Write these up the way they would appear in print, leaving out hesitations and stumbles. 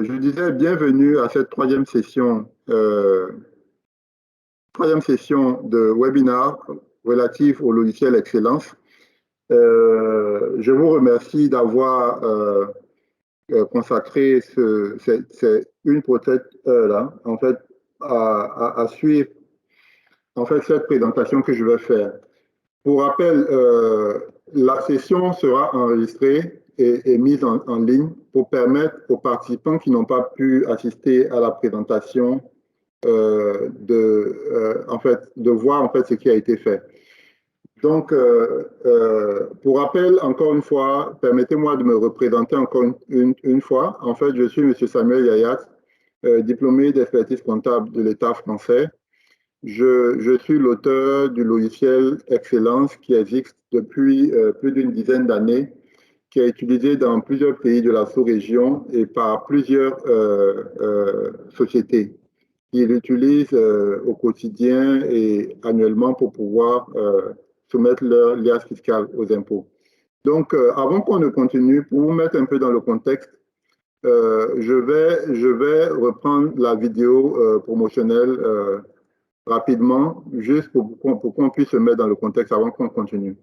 Je disais bienvenue à cette troisième session de webinaire relative au logiciel Excellence. Je vous remercie d'avoir consacré une peut-être heure là, en fait, à suivre en fait cette présentation que je vais faire. Pour rappel, la session sera enregistrée et mise en ligne pour permettre aux participants qui n'ont pas pu assister à la présentation en fait, de voir en fait ce qui a été fait. Donc, pour rappel, encore une fois, permettez-moi de me représenter encore une fois. En fait, je suis M. Samuel Yayat, diplômé d'expertise comptable de l'État français. Je suis l'auteur du logiciel Excellence qui existe depuis plus d'une dizaine d'années, qui est utilisé dans plusieurs pays de la sous-région et par plusieurs sociétés qui l'utilisent au quotidien et annuellement pour pouvoir soumettre leur liasse fiscale aux impôts. Donc, avant qu'on ne continue, pour vous mettre un peu dans le contexte, je vais reprendre la vidéo promotionnelle rapidement, juste pour qu'on puisse se mettre dans le contexte avant qu'on continue.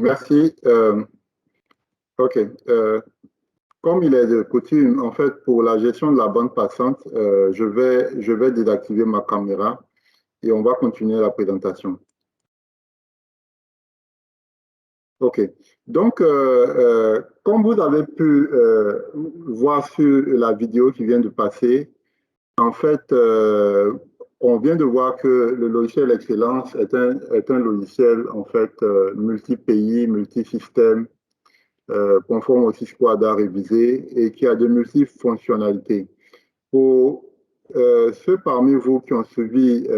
Merci. OK. Comme il est de coutume, en fait, pour la gestion de la bande passante, je vais désactiver ma caméra et on va continuer la présentation. OK. Donc, comme vous avez pu voir sur la vidéo qui vient de passer, en fait, on vient de voir que le logiciel Excellence est un logiciel, en fait, multi-pays, multi-système, conforme au SysQuadra révisé et qui a de multiples fonctionnalités. Pour ceux parmi vous qui ont suivi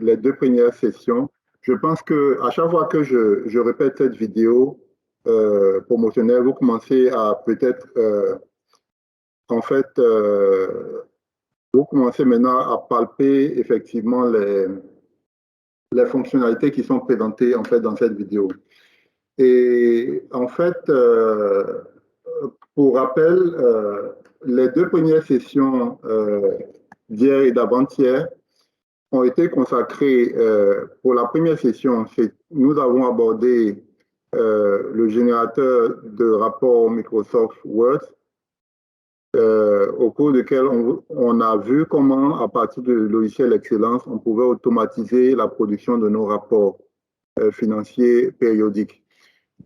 les deux premières sessions, je pense qu'à chaque fois que je répète cette vidéo promotionnelle, vous commencez à peut-être en fait vous commencez maintenant à palper effectivement les fonctionnalités qui sont présentées en fait dans cette vidéo. Et en fait, pour rappel, les deux premières sessions d'hier et d'avant-hier ont été consacrées. Pour la première session, nous avons abordé le générateur de rapports Microsoft Word, au cours duquel on a vu comment, à partir du logiciel Excellence, on pouvait automatiser la production de nos rapports financiers périodiques.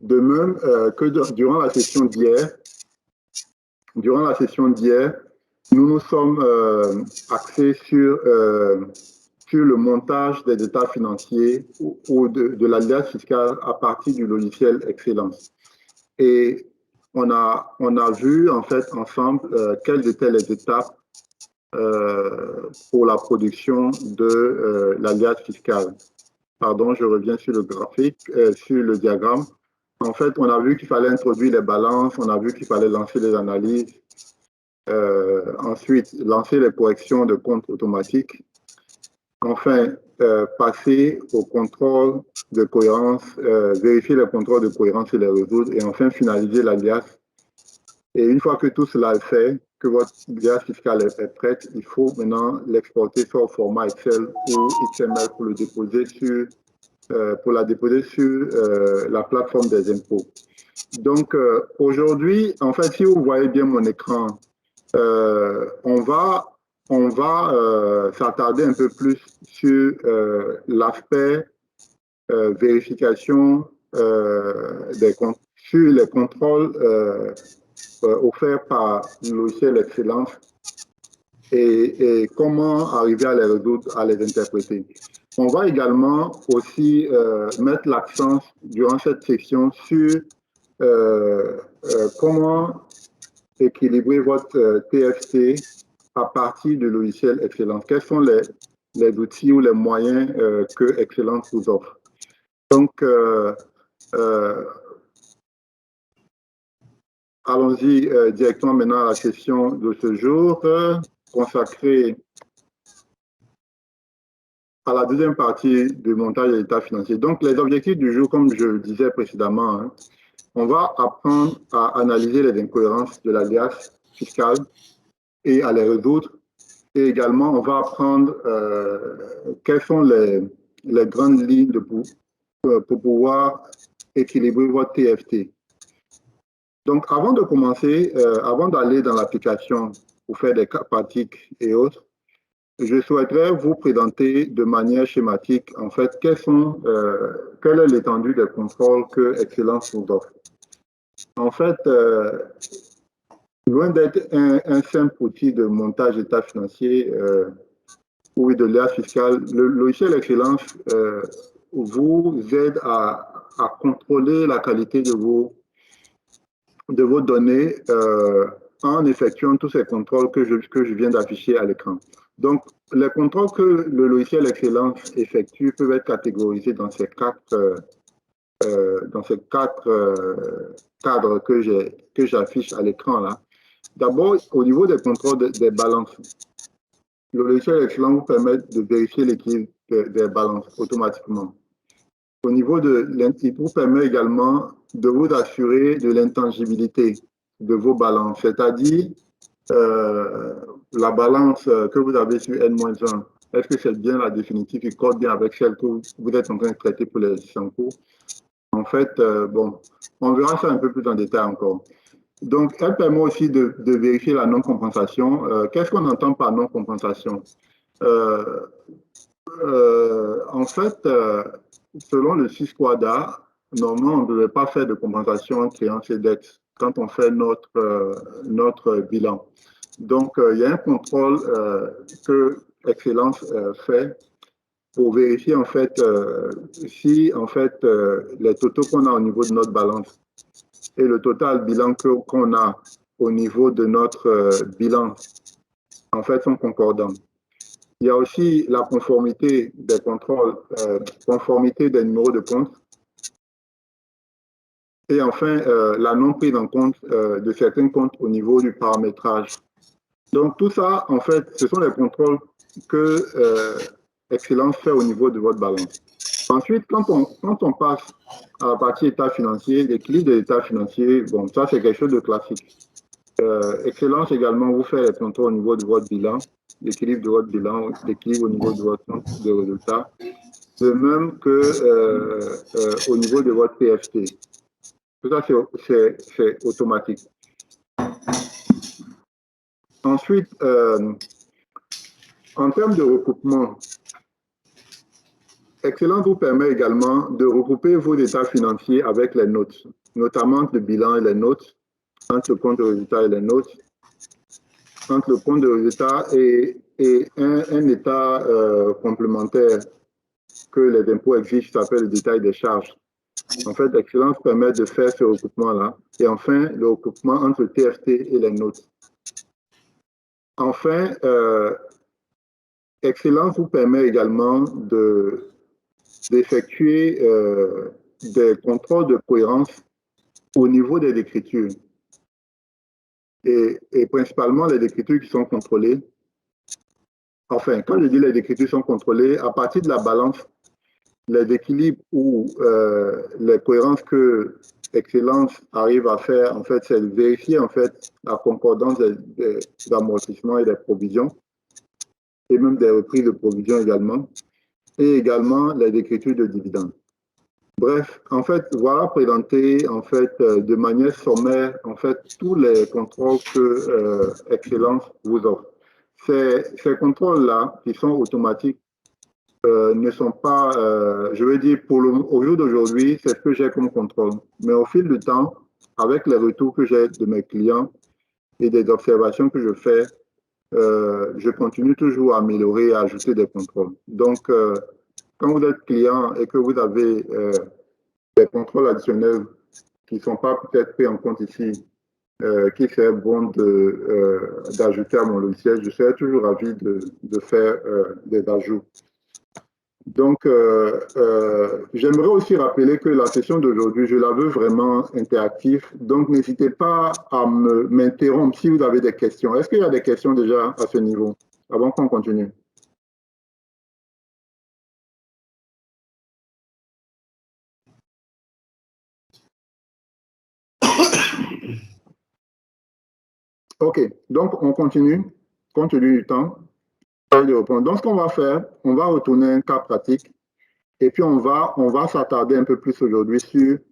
De même que durant la session d'hier, nous nous sommes axés sur le montage des états financiers ou de l'alias fiscal à partir du logiciel Excellence. Et on a vu en fait ensemble quelles étaient les étapes pour la production de l'alias fiscal. Pardon, je reviens sur le graphique, sur le diagramme. En fait, on a vu qu'il fallait introduire les balances, on a vu qu'il fallait lancer les analyses, ensuite lancer les corrections de comptes automatiques, enfin passer au contrôle de cohérence, vérifier les contrôles de cohérence et les résoudre, et enfin finaliser l'alias. Et une fois que tout cela est fait, que votre alias fiscal est prête, il faut maintenant l'exporter soit au format Excel ou XML pour le déposer sur pour la déposer sur la plateforme des impôts. Donc, aujourd'hui, en fait, si vous voyez bien mon écran, on va s'attarder un peu plus sur l'aspect vérification sur les contrôles offerts par le logiciel Excellence et comment arriver à les résoudre, à les interpréter. On va également aussi mettre l'accent durant cette section sur comment équilibrer votre TFC à partir du logiciel Excellence. Quels sont les outils ou les moyens que Excellence vous offre? Donc, allons-y directement maintenant à la session de ce jour consacrée à la deuxième partie du montage de l'état financier. Donc, les objectifs du jour, comme je le disais précédemment, hein, on va apprendre à analyser les incohérences de l'alias fiscal et à les résoudre. Et également, on va apprendre quelles sont les grandes lignes pour pouvoir équilibrer votre TFT. Donc, avant de commencer, avant d'aller dans l'application pour faire des cas pratiques et autres, je souhaiterais vous présenter de manière schématique, en fait, quelle est l'étendue des contrôles que Excellence nous offre. En fait, loin d'être un simple outil de montage d'état financier ou de l'alias fiscal, le logiciel Excellence vous aide à contrôler la qualité de vos données en effectuant tous ces contrôles que je viens d'afficher à l'écran. Donc, les contrôles que le logiciel Excellence effectue peuvent être catégorisés dans ces quatre cadres que j'affiche à l'écran là. D'abord, au niveau des contrôles des balances, le logiciel Excellence vous permet de vérifier l'équilibre des balances automatiquement. Au niveau il vous permet également de vous assurer de l'intangibilité de vos balances, c'est-à-dire la balance que vous avez sur N-1, est-ce que c'est bien la définitive qui code bien avec celle que vous êtes en train de traiter pour les cours? En fait, bon, on verra ça un peu plus en détail encore. Donc, elle permet aussi de vérifier la non-compensation. Qu'est-ce qu'on entend par non-compensation? En fait, selon le SysQuadra, normalement, on ne devait pas faire de compensation en créance et dettes quand on fait notre bilan. Donc, il y a un contrôle que Excellence fait pour vérifier en fait si en fait les totaux qu'on a au niveau de notre balance et le total bilan qu'on a au niveau de notre bilan en fait sont concordants. Il y a aussi la conformité des contrôles, conformité des numéros de compte. Et enfin, la non prise en compte de certains comptes au niveau du paramétrage. Donc, tout ça, en fait, ce sont les contrôles que Excellence fait au niveau de votre balance. Ensuite, quand on passe à la partie état financier, l'équilibre de l'état financier, bon, ça, c'est quelque chose de classique. Excellence également vous fait les contrôles au niveau de votre bilan, l'équilibre de votre bilan, l'équilibre au niveau de votre compte de résultats, de même que au niveau de votre PFT. Tout ça, c'est automatique. Ensuite, en termes de recoupement, Excellence vous permet également de regrouper vos états financiers avec les notes, notamment entre le bilan et les notes, entre le compte de résultat et les notes, entre le compte de résultat et un état complémentaire que les impôts exigent, ça s'appelle le détail des charges. En fait, Excellence permet de faire ce recoupement-là. Et enfin, le recoupement entre le TFT et les notes. Enfin, Excellence vous permet également d'effectuer des contrôles de cohérence au niveau des écritures. Et principalement les écritures qui sont contrôlées. Enfin, quand je dis les écritures sont contrôlées, à partir de la balance, les équilibres ou les cohérences que Excellence arrive à faire, en fait, c'est de vérifier en fait la concordance des amortissements et des provisions, et même des reprises de provisions également, et également les écritures de dividendes. Bref, en fait, voilà présenté en fait de manière sommaire en fait tous les contrôles que Excellence vous offre. Ces contrôles-là, qui sont automatiques, ne sont pas, je veux dire, au jour d'aujourd'hui, c'est ce que j'ai comme contrôle. Mais au fil du temps, avec les retours que j'ai de mes clients et des observations que je fais, je continue toujours à améliorer et à ajouter des contrôles. Donc, quand vous êtes client et que vous avez des contrôles additionnels qui ne sont pas peut-être pris en compte ici, qu'il serait bon d'ajouter à mon logiciel, je serais toujours ravi de faire des ajouts. Donc, j'aimerais aussi rappeler que la session d'aujourd'hui, je la veux vraiment interactive. Donc, n'hésitez pas à m'interrompre si vous avez des questions. Est-ce qu'il y a des questions déjà à ce niveau, avant qu'on continue? OK, donc on continue, compte tenu du temps. Donc, ce qu'on va faire, on va retourner un cas pratique et puis on va s'attarder un peu plus aujourd'hui sur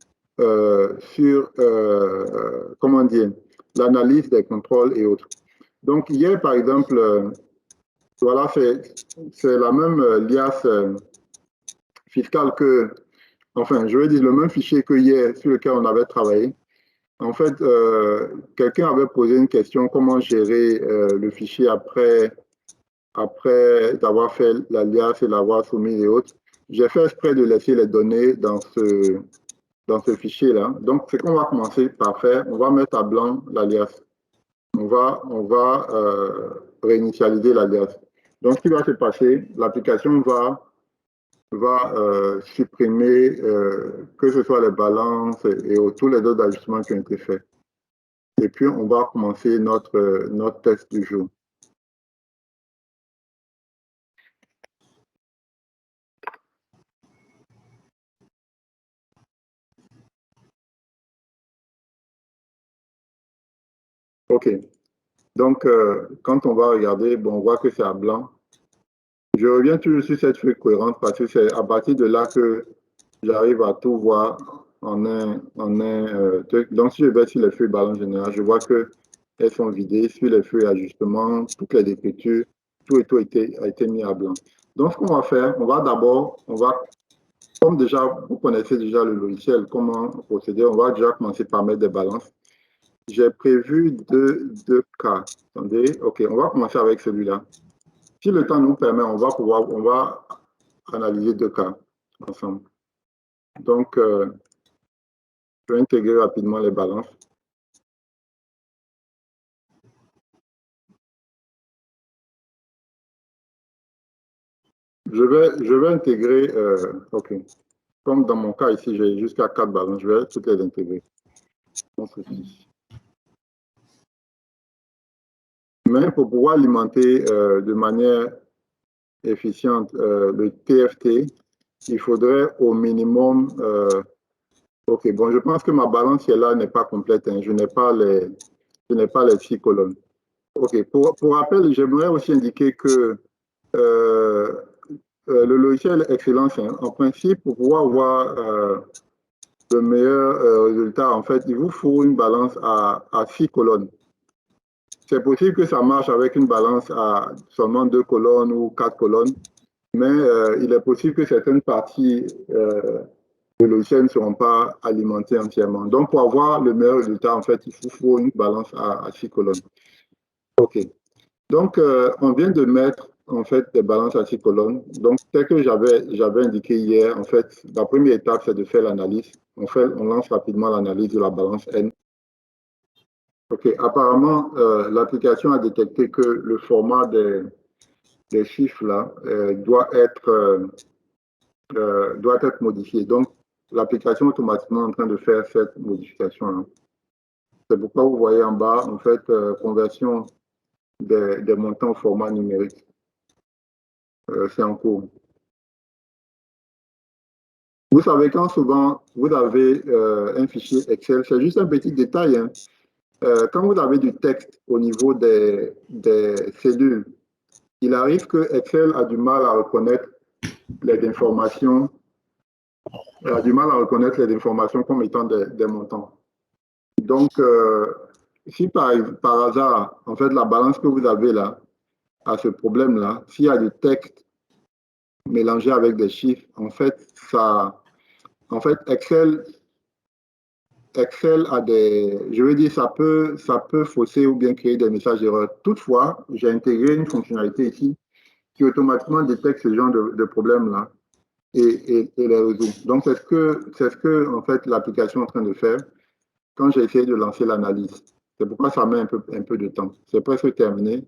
comment dire, l'analyse des contrôles et autres. Donc, hier, par exemple, voilà, c'est la même liasse fiscale que, enfin, je veux dire, le même fichier que hier sur lequel on avait travaillé. En fait, quelqu'un avait posé une question, comment gérer le fichier après avoir fait l'alias et l'avoir soumis et autres. J'ai fait exprès de laisser les données dans ce fichier-là. Donc, ce qu'on va commencer par faire, on va mettre à blanc l'alias. On va réinitialiser l'alias. Donc, ce qui va se passer, l'application va supprimer que ce soit les balances et tous les autres ajustements qui ont été faits. Et puis, on va commencer notre test du jour. OK. Donc, quand on va regarder, bon, on voit que c'est à blanc. Je reviens toujours sur cette feuille cohérente parce que c'est à partir de là que j'arrive à tout voir en un truc. Donc, si je vais sur les feuilles balance générale, je vois qu'elles sont vidées. Sur les feuilles ajustements, toutes les écritures, tout a été mis à blanc. Donc, ce qu'on va faire, comme déjà, vous connaissez déjà le logiciel, comment procéder, on va déjà commencer par mettre des balances. J'ai prévu deux cas. Attendez, OK, on va commencer avec celui-là. Si le temps nous permet, on va analyser deux cas ensemble. Donc, je vais intégrer rapidement les balances. Je vais intégrer, OK. Comme dans mon cas ici, j'ai jusqu'à 4 balances, je vais toutes les intégrer. Mais pour pouvoir alimenter de manière efficiente le TFT, il faudrait au minimum... ok, bon, je pense que ma balance qui est là n'est pas complète. Hein. Je n'ai pas les 6 colonnes. Ok, pour rappel, j'aimerais aussi indiquer que euh, le logiciel Excellence, hein, en principe, pour pouvoir avoir le meilleur résultat, en fait, il vous faut une balance à 6 colonnes. C'est possible que ça marche avec une balance à seulement 2 colonnes ou 4 colonnes, mais il est possible que certaines parties de logiciel ne seront pas alimentées entièrement. Donc, pour avoir le meilleur résultat, en fait, il vous faut une balance à 6 colonnes. OK. Donc, on vient de mettre en fait des balances à 6 colonnes. Donc, tel que j'avais indiqué hier, en fait, la première étape, c'est de faire l'analyse. On lance rapidement l'analyse de la balance N. OK. Apparemment, l'application a détecté que le format des chiffres là doit être modifié. Donc, l'application est automatiquement en train de faire cette modification-là. C'est pourquoi vous voyez en bas, en fait, conversion des montants au format numérique. C'est en cours. Vous savez, quand souvent vous avez un fichier Excel, c'est juste un petit détail. Hein. Quand vous avez du texte au niveau des cellules, il arrive que Excel a du mal à reconnaître les informations, comme étant des montants. Donc, si par hasard, en fait, la balance que vous avez là a ce problème-là, s'il y a du texte mélangé avec des chiffres, en fait, Excel a je veux dire, ça peut fausser ou bien créer des messages d'erreur. Toutefois, j'ai intégré une fonctionnalité ici qui automatiquement détecte ce genre de problème-là et les résout. Donc, c'est ce que, en fait, l'application est en train de faire quand j'ai essayé de lancer l'analyse. C'est pourquoi ça met un peu de temps. C'est presque terminé.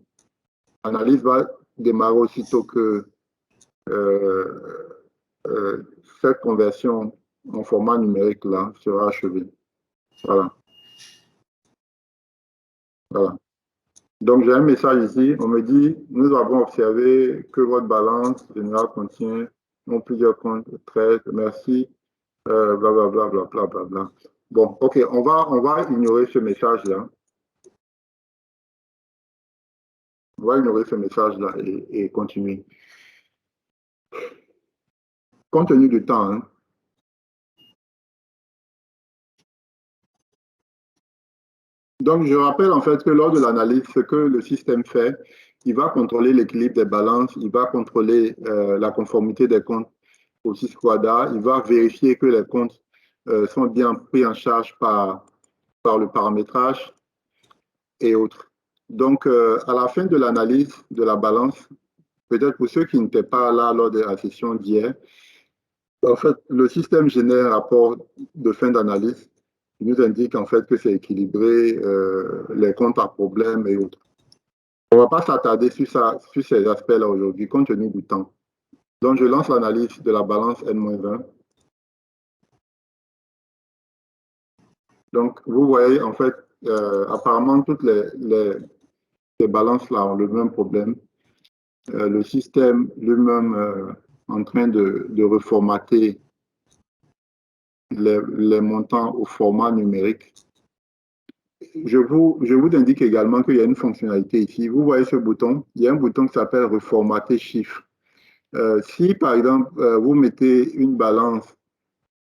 L'analyse va démarrer aussitôt que euh, cette conversion en format numérique là sera achevée. Voilà. Voilà. Donc, j'ai un message ici. On me dit, nous avons observé que votre balance générale contient non plusieurs comptes 13. Merci. Blablabla, blablabla, bla. Bon, OK, on va ignorer ce message-là. On va ignorer ce message-là et continuer. Compte tenu du temps, hein. Donc, je rappelle en fait que lors de l'analyse, ce que le système fait, il va contrôler l'équilibre des balances, il va contrôler la conformité des comptes au SysQuadra, il va vérifier que les comptes sont bien pris en charge par le paramétrage et autres. Donc, à la fin de l'analyse de la balance, peut-être pour ceux qui n'étaient pas là lors de la session d'hier, en fait, le système génère un rapport de fin d'analyse qui nous indique en fait que c'est équilibré, les comptes à problème et autres. On ne va pas s'attarder sur ces aspects-là aujourd'hui, compte tenu du temps. Donc, je lance l'analyse de la balance N-1. Donc, vous voyez, en fait, apparemment, toutes les balances-là ont le même problème. Le système lui-même en train de reformater les montants au format numérique. Je vous indique également qu'il y a une fonctionnalité ici. Vous voyez ce bouton? Il y a un bouton qui s'appelle reformater chiffre. Si, par exemple, vous mettez une balance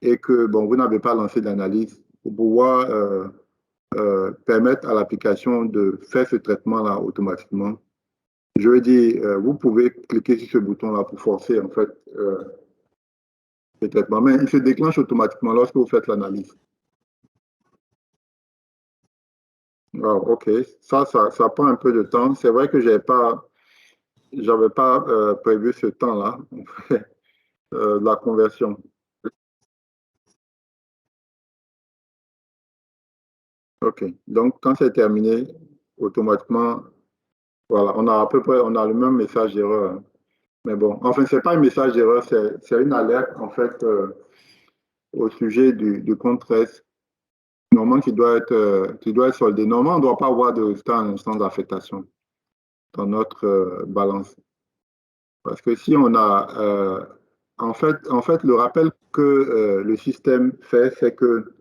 et que bon, vous n'avez pas lancé d'analyse, pour pouvoir permettre à l'application de faire ce traitement-là automatiquement, je veux dire, vous pouvez cliquer sur ce bouton-là pour forcer en fait le traitement, mais il se déclenche automatiquement lorsque vous faites l'analyse. Wow, OK, ça prend un peu de temps. C'est vrai que j'avais pas prévu ce temps-là, la conversion. OK, donc quand c'est terminé, automatiquement, voilà, on a à peu près, on a le même message d'erreur. Hein. Mais bon, enfin, c'est pas un message d'erreur, c'est une alerte, en fait, au sujet du compte 13. Normalement, qui doit être soldé. Normalement, on ne doit pas avoir de résultat en instant d'affectation. dans notre balance. Parce que si on a, en fait, le rappel que le système fait, c'est que,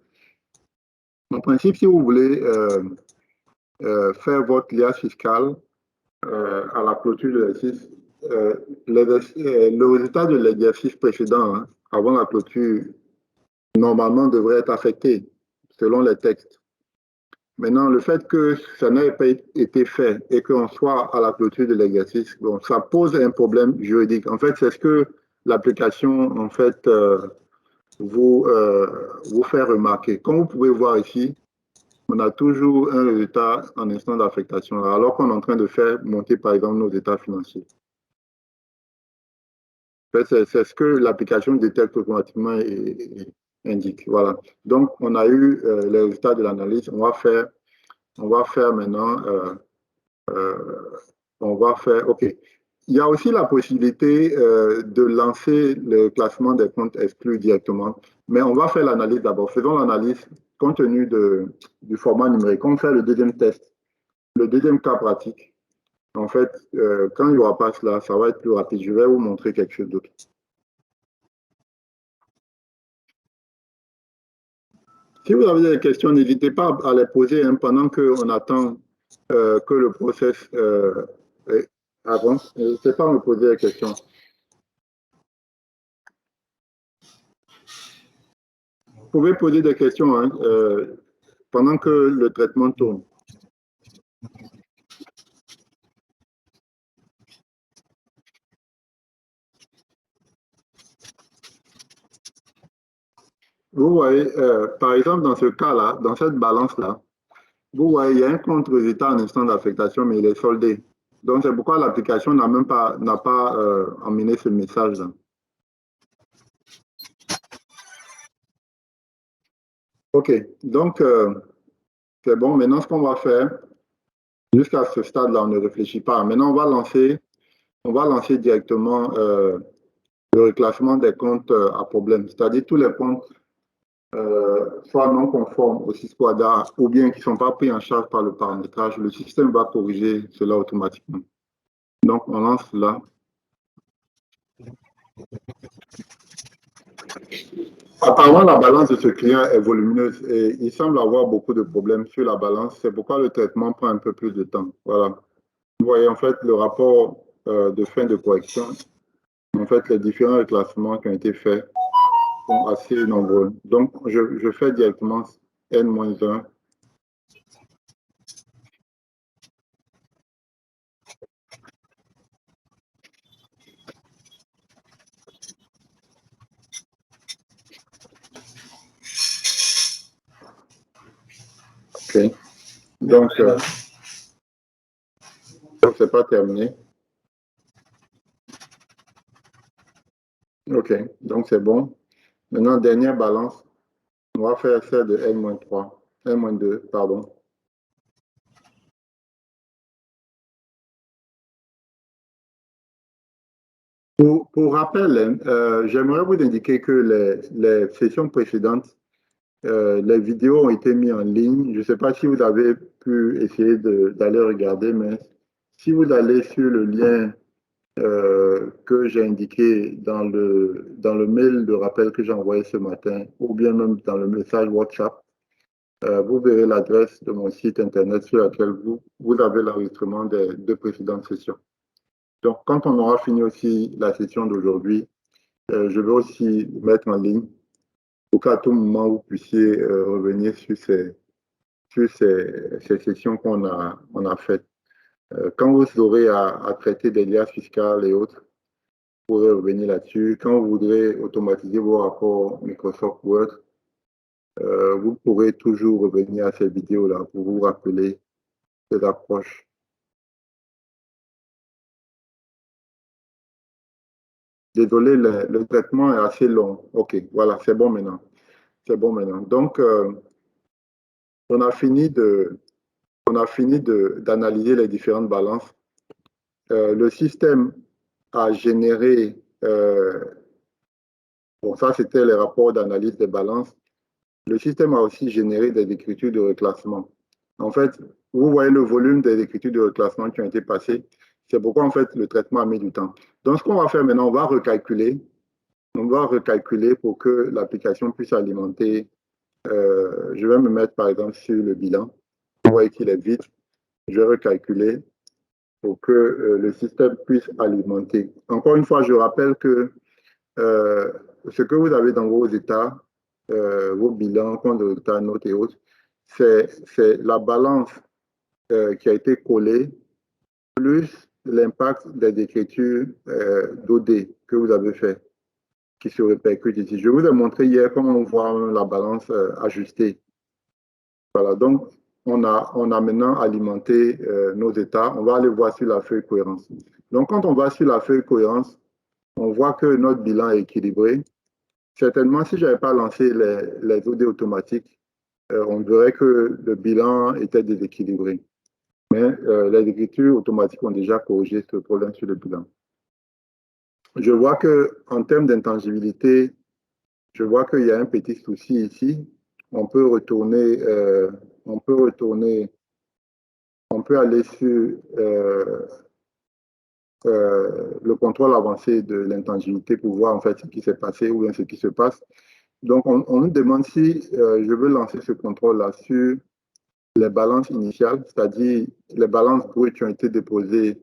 en principe, si vous voulez faire votre liasse fiscale à la clôture de l'exercice, le résultat de l'exercice précédent, hein, avant la clôture, normalement devrait être affecté selon les textes. Maintenant, le fait que ça n'ait pas été fait et qu'on soit à la clôture de l'exercice, bon, ça pose un problème juridique. En fait, c'est ce que l'application, en fait, vous fait remarquer. Comme vous pouvez voir ici, on a toujours un résultat en instant d'affectation, alors qu'on est en train de faire monter, par exemple, nos états financiers. En fait, c'est ce que l'application détecte automatiquement et indique. Voilà. Donc, on a eu les résultats de l'analyse. On va faire maintenant on va faire, OK. Il y a aussi la possibilité de lancer le classement des comptes exclus directement, mais on va faire l'analyse d'abord. Faisons l'analyse compte tenu du format numérique. On fait le deuxième test, le deuxième cas pratique. En fait, quand il n'y aura pas cela, ça va être plus rapide. Je vais vous montrer quelque chose d'autre. Si vous avez des questions, n'hésitez pas à les poser hein, pendant qu'on attend que le process avance. N'hésitez pas à me poser des questions. Vous pouvez poser des questions hein, pendant que le traitement tourne. Vous voyez, par exemple, dans ce cas-là, dans cette balance-là, vous voyez, il y a un contre-résultat en instant d'affectation, mais il est soldé. Donc, c'est pourquoi l'application n'a pas emmené ce message-là. OK, donc, c'est bon. Maintenant, ce qu'on va faire, jusqu'à ce stade-là, on ne réfléchit pas. Maintenant, on va lancer directement le reclassement des comptes à problème, c'est-à-dire tous les comptes soit non conformes au SISQUADA ou bien qui ne sont pas pris en charge par le paramétrage, le système va corriger cela automatiquement. Donc, on lance là. Apparemment, la balance de ce client est volumineuse et il semble avoir beaucoup de problèmes sur la balance. C'est pourquoi le traitement prend un peu plus de temps. Voilà. Vous voyez, en fait, le rapport de fin de correction, en fait, les différents reclassements qui ont été faits sont assez nombreux. Donc, je fais directement N-1. OK. Donc, c'est pas terminé. OK. Donc, c'est bon. Maintenant, dernière balance. On va faire celle de N-3. N-2, pardon. Pour rappel, j'aimerais vous indiquer que les sessions précédentes, les vidéos ont été mises en ligne. Je ne sais pas si vous avez pu essayer d'aller regarder, mais si vous allez sur le lien que j'ai indiqué dans le mail de rappel que j'ai envoyé ce matin, ou bien même dans le message WhatsApp, vous verrez l'adresse de mon site Internet sur laquelle vous avez l'enregistrement des deux précédentes sessions. Donc, quand on aura fini aussi la session d'aujourd'hui, je vais aussi mettre en ligne pour qu'à tout moment, vous puissiez revenir sur ces sessions qu'on a faites. Quand vous aurez à traiter des liasses fiscales et autres, vous pourrez revenir là-dessus. Quand vous voudrez automatiser vos rapports Microsoft Word, vous pourrez toujours revenir à ces vidéos-là pour vous rappeler cette approche. Désolé, le traitement est assez long. OK, voilà, c'est bon maintenant. C'est bon maintenant. Donc, on a fini d'analyser les différentes balances. Le système a généré, bon, ça c'était les rapports d'analyse des balances. Le système a aussi généré des écritures de reclassement. En fait, vous voyez le volume des écritures de reclassement qui ont été passées. C'est pourquoi, en fait, le traitement a mis du temps. Donc, ce qu'on va faire maintenant, on va recalculer. On va recalculer pour que l'application puisse alimenter. Je vais me mettre, par exemple, sur le bilan. Vous voyez qu'il est vide. Je vais recalculer pour que le système puisse alimenter. Encore une fois, je rappelle que ce que vous avez dans vos états, vos bilans, comptes de résultats, notes et autres, c'est la balance qui a été collée plus l'impact des écritures d'OD que vous avez fait, qui se répercute ici. Je vous ai montré hier comment on voit la balance ajustée. Voilà, donc on a maintenant alimenté nos états. On va aller voir sur la feuille cohérence. Donc quand on va sur la feuille cohérence, on voit que notre bilan est équilibré. Certainement, si je n'avais pas lancé les OD automatiques, on verrait que le bilan était déséquilibré. Mais les écritures automatiques ont déjà corrigé ce problème sur le bilan. Je vois qu'en termes d'intangibilité, je vois qu'il y a un petit souci ici. On peut retourner, on peut aller sur le contrôle avancé de l'intangibilité pour voir en fait ce qui s'est passé ou bien ce qui se passe. Donc, on nous demande si je veux lancer ce contrôle-là sur les balances initiales, c'est-à-dire les balances brutes qui ont été déposées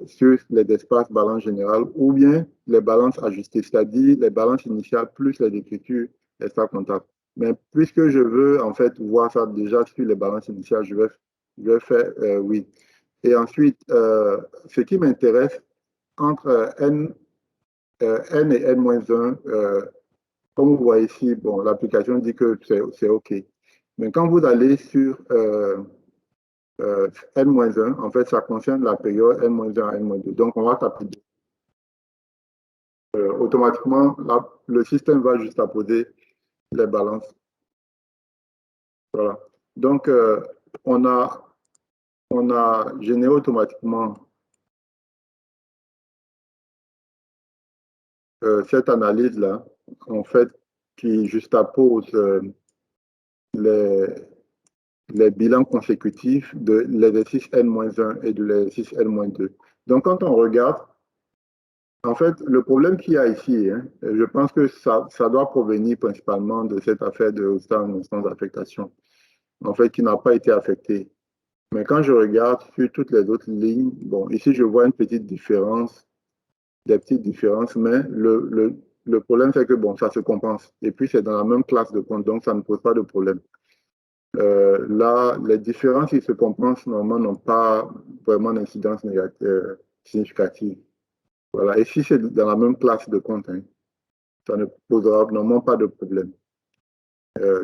sur les espaces balance générale, ou bien les balances ajustées, c'est-à-dire les balances initiales plus les écritures extra-comptables. Mais puisque je veux en fait voir ça déjà sur les balances initiales, je vais faire oui. Et ensuite, ce qui m'intéresse entre N et N-1, comme vous voyez ici, bon, l'application dit que c'est OK. Mais quand vous allez sur N-1, en fait, ça concerne la période N-1 à N-2. Donc, on va taper. Automatiquement, là, le système va juste apposer les balances. Voilà. Donc, on a généré automatiquement cette analyse-là, en fait, qui juxtapose les bilans consécutifs de l'exercice N-1 et de l'exercice N-2. Donc, quand on regarde, en fait, le problème qu'il y a ici, hein, je pense que ça doit provenir principalement de cette affaire de résultat en instance d'affectation, en fait, qui n'a pas été affectée. Mais quand je regarde sur toutes les autres lignes, bon, ici, je vois une petite différence, des petites différences, mais le problème, c'est que, bon, ça se compense. Et puis, c'est dans la même classe de compte, donc ça ne pose pas de problème. Là, les différences qui se compensent, normalement, n'ont pas vraiment d'incidence significative. Voilà. Et si c'est dans la même classe de compte, hein, ça ne posera normalement pas de problème.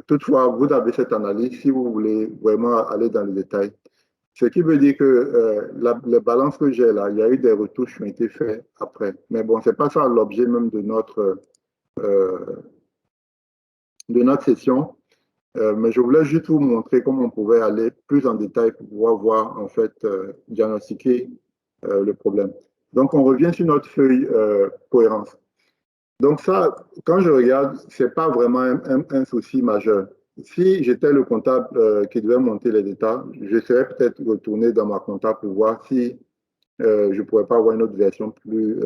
Toutefois, vous avez cette analyse si vous voulez vraiment aller dans le détail. Ce qui veut dire que les balances que j'ai là, il y a eu des retouches qui ont été faites après. Mais bon, ce n'est pas ça l'objet même de notre session. Mais je voulais juste vous montrer comment on pouvait aller plus en détail pour pouvoir voir, en fait, diagnostiquer le problème. Donc, on revient sur notre feuille cohérence. Donc ça, quand je regarde, ce n'est pas vraiment un souci majeur. Si j'étais le comptable qui devait monter les états, je serais peut-être retourné dans ma compta pour voir si je ne pourrais pas avoir une autre version plus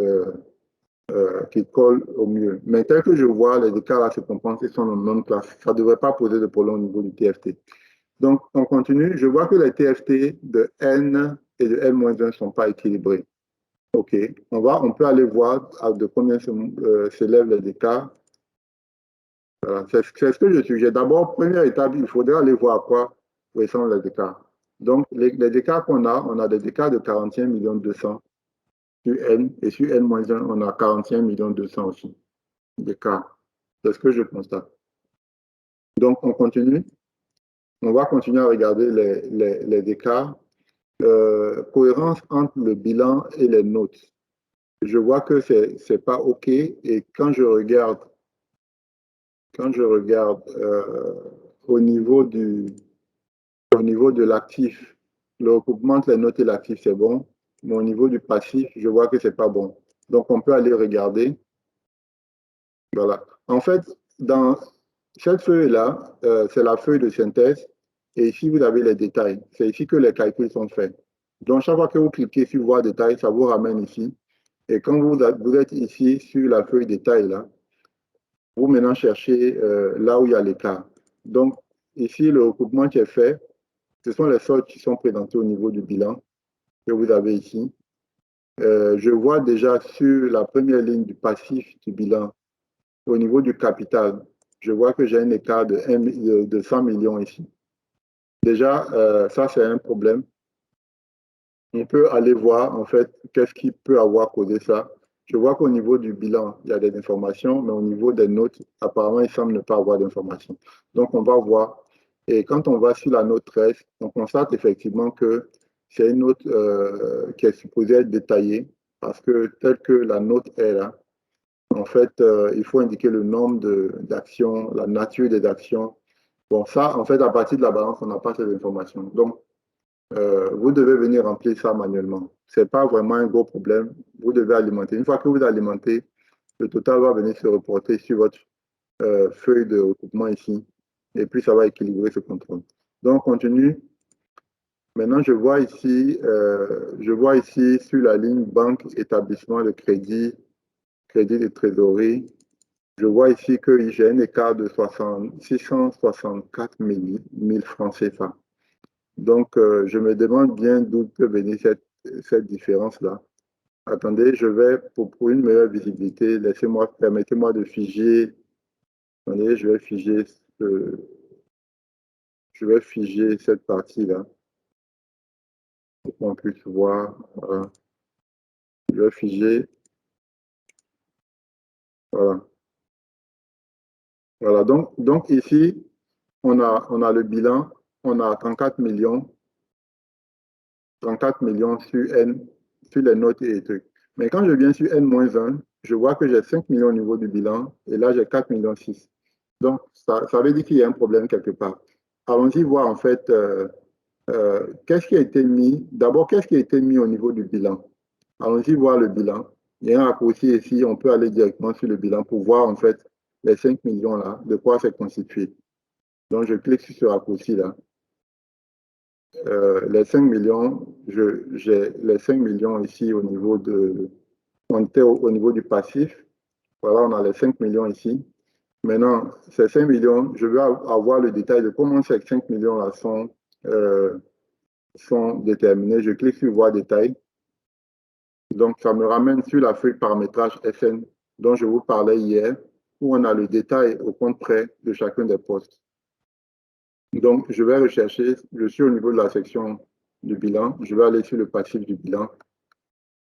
qui colle au mieux. Mais tel que je vois, les écarts là se compensent, ils sont en même classe. Ça ne devrait pas poser de problème au niveau du TFT. Donc, on continue. Je vois que les TFT de N et de N-1 ne sont pas équilibrés. OK. On peut aller voir de combien s'élèvent les écarts. Voilà. C'est ce que je suggère. D'abord, première étape, il faudrait aller voir à quoi ressemblent les écarts. Donc, les écarts qu'on a, on a des écarts de 41 200 000 sur N, et sur N-1, on a 41 200 000 aussi d'écarts. C'est ce que je constate. Donc, on continue. On va continuer à regarder les écarts. Cohérence entre le bilan et les notes. Je vois que c'est pas OK, et quand je regarde au niveau de l'actif, le recoupement entre les notes et l'actif, c'est bon, mais au niveau du passif, je vois que c'est pas bon. Donc, on peut aller regarder. Voilà. En fait, dans cette feuille-là, c'est la feuille de synthèse. Et ici, vous avez les détails. C'est ici que les calculs sont faits. Donc, chaque fois que vous cliquez sur voir détails, ça vous ramène ici. Et quand vous êtes ici sur la feuille détail, là, vous maintenant cherchez là où il y a l'écart. Donc, ici, le recoupement qui est fait, ce sont les soldes qui sont présentés au niveau du bilan que vous avez ici. Je vois déjà sur la première ligne du passif du bilan, au niveau du capital, je vois que j'ai un écart de 100 millions ici. Déjà, ça, c'est un problème. On peut aller voir, en fait, qu'est-ce qui peut avoir causé ça. Je vois qu'au niveau du bilan, il y a des informations, mais au niveau des notes, apparemment, il semble ne pas avoir d'informations. Donc, on va voir. Et quand on va sur la note 13, on constate effectivement que c'est une note qui est supposée être détaillée, parce que telle que la note est là, en fait, il faut indiquer le nombre d'actions, la nature des actions. Bon, ça, en fait, à partir de la balance, on n'a pas ces informations. Donc, vous devez venir remplir ça manuellement. Ce n'est pas vraiment un gros problème. Vous devez alimenter. Une fois que vous alimentez, le total va venir se reporter sur votre feuille de recoupement ici. Et puis, ça va équilibrer ce contrôle. Donc, on continue. Maintenant, je vois ici sur la ligne banque, établissement de crédit, crédit de trésorerie. Je vois ici que j'ai un écart de 664 000 francs CFA. Donc, je me demande bien d'où peut venir cette différence-là. Attendez, pour une meilleure visibilité, permettez-moi de figer. Attendez, je vais figer cette partie-là pour qu'on puisse voir. Voilà. Je vais figer. Voilà. Voilà. Donc ici, on a le bilan. On a 34 millions sur N, sur les notes et les trucs. Mais quand je viens sur N-1, je vois que j'ai 5 millions au niveau du bilan et là, j'ai 4 millions 6. Donc, ça veut dire qu'il y a un problème quelque part. Allons-y voir en fait qu'est-ce qui a été mis. D'abord, qu'est-ce qui a été mis au niveau du bilan? Allons-y voir le bilan. Il y a un raccourci ici, on peut aller directement sur le bilan pour voir en fait les 5 millions là, de quoi c'est constitué. Donc, je clique sur ce raccourci-là. Les 5 millions, j'ai les 5 millions ici au niveau on était au niveau du passif. Voilà, on a les 5 millions ici. Maintenant, ces 5 millions, je veux avoir le détail de comment ces 5 millions-là sont déterminés. Je clique sur voir détail. Donc, ça me ramène sur la feuille paramétrage FN dont je vous parlais hier, où on a le détail au compte près de chacun des postes. Donc, je vais rechercher, je suis au niveau de la section du bilan, je vais aller sur le passif du bilan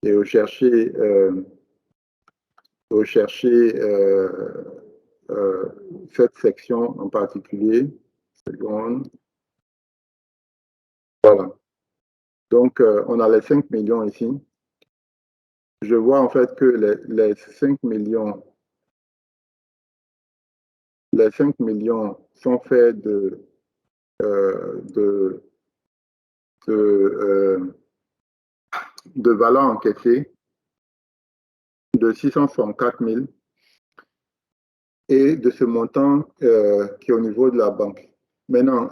et rechercher cette section en particulier. Seconde. Voilà. Donc, on a les 5 millions ici. Je vois en fait que les 5 millions sont faits de valeurs encaissées de 664 000 et de ce montant qui est au niveau de la banque. Maintenant,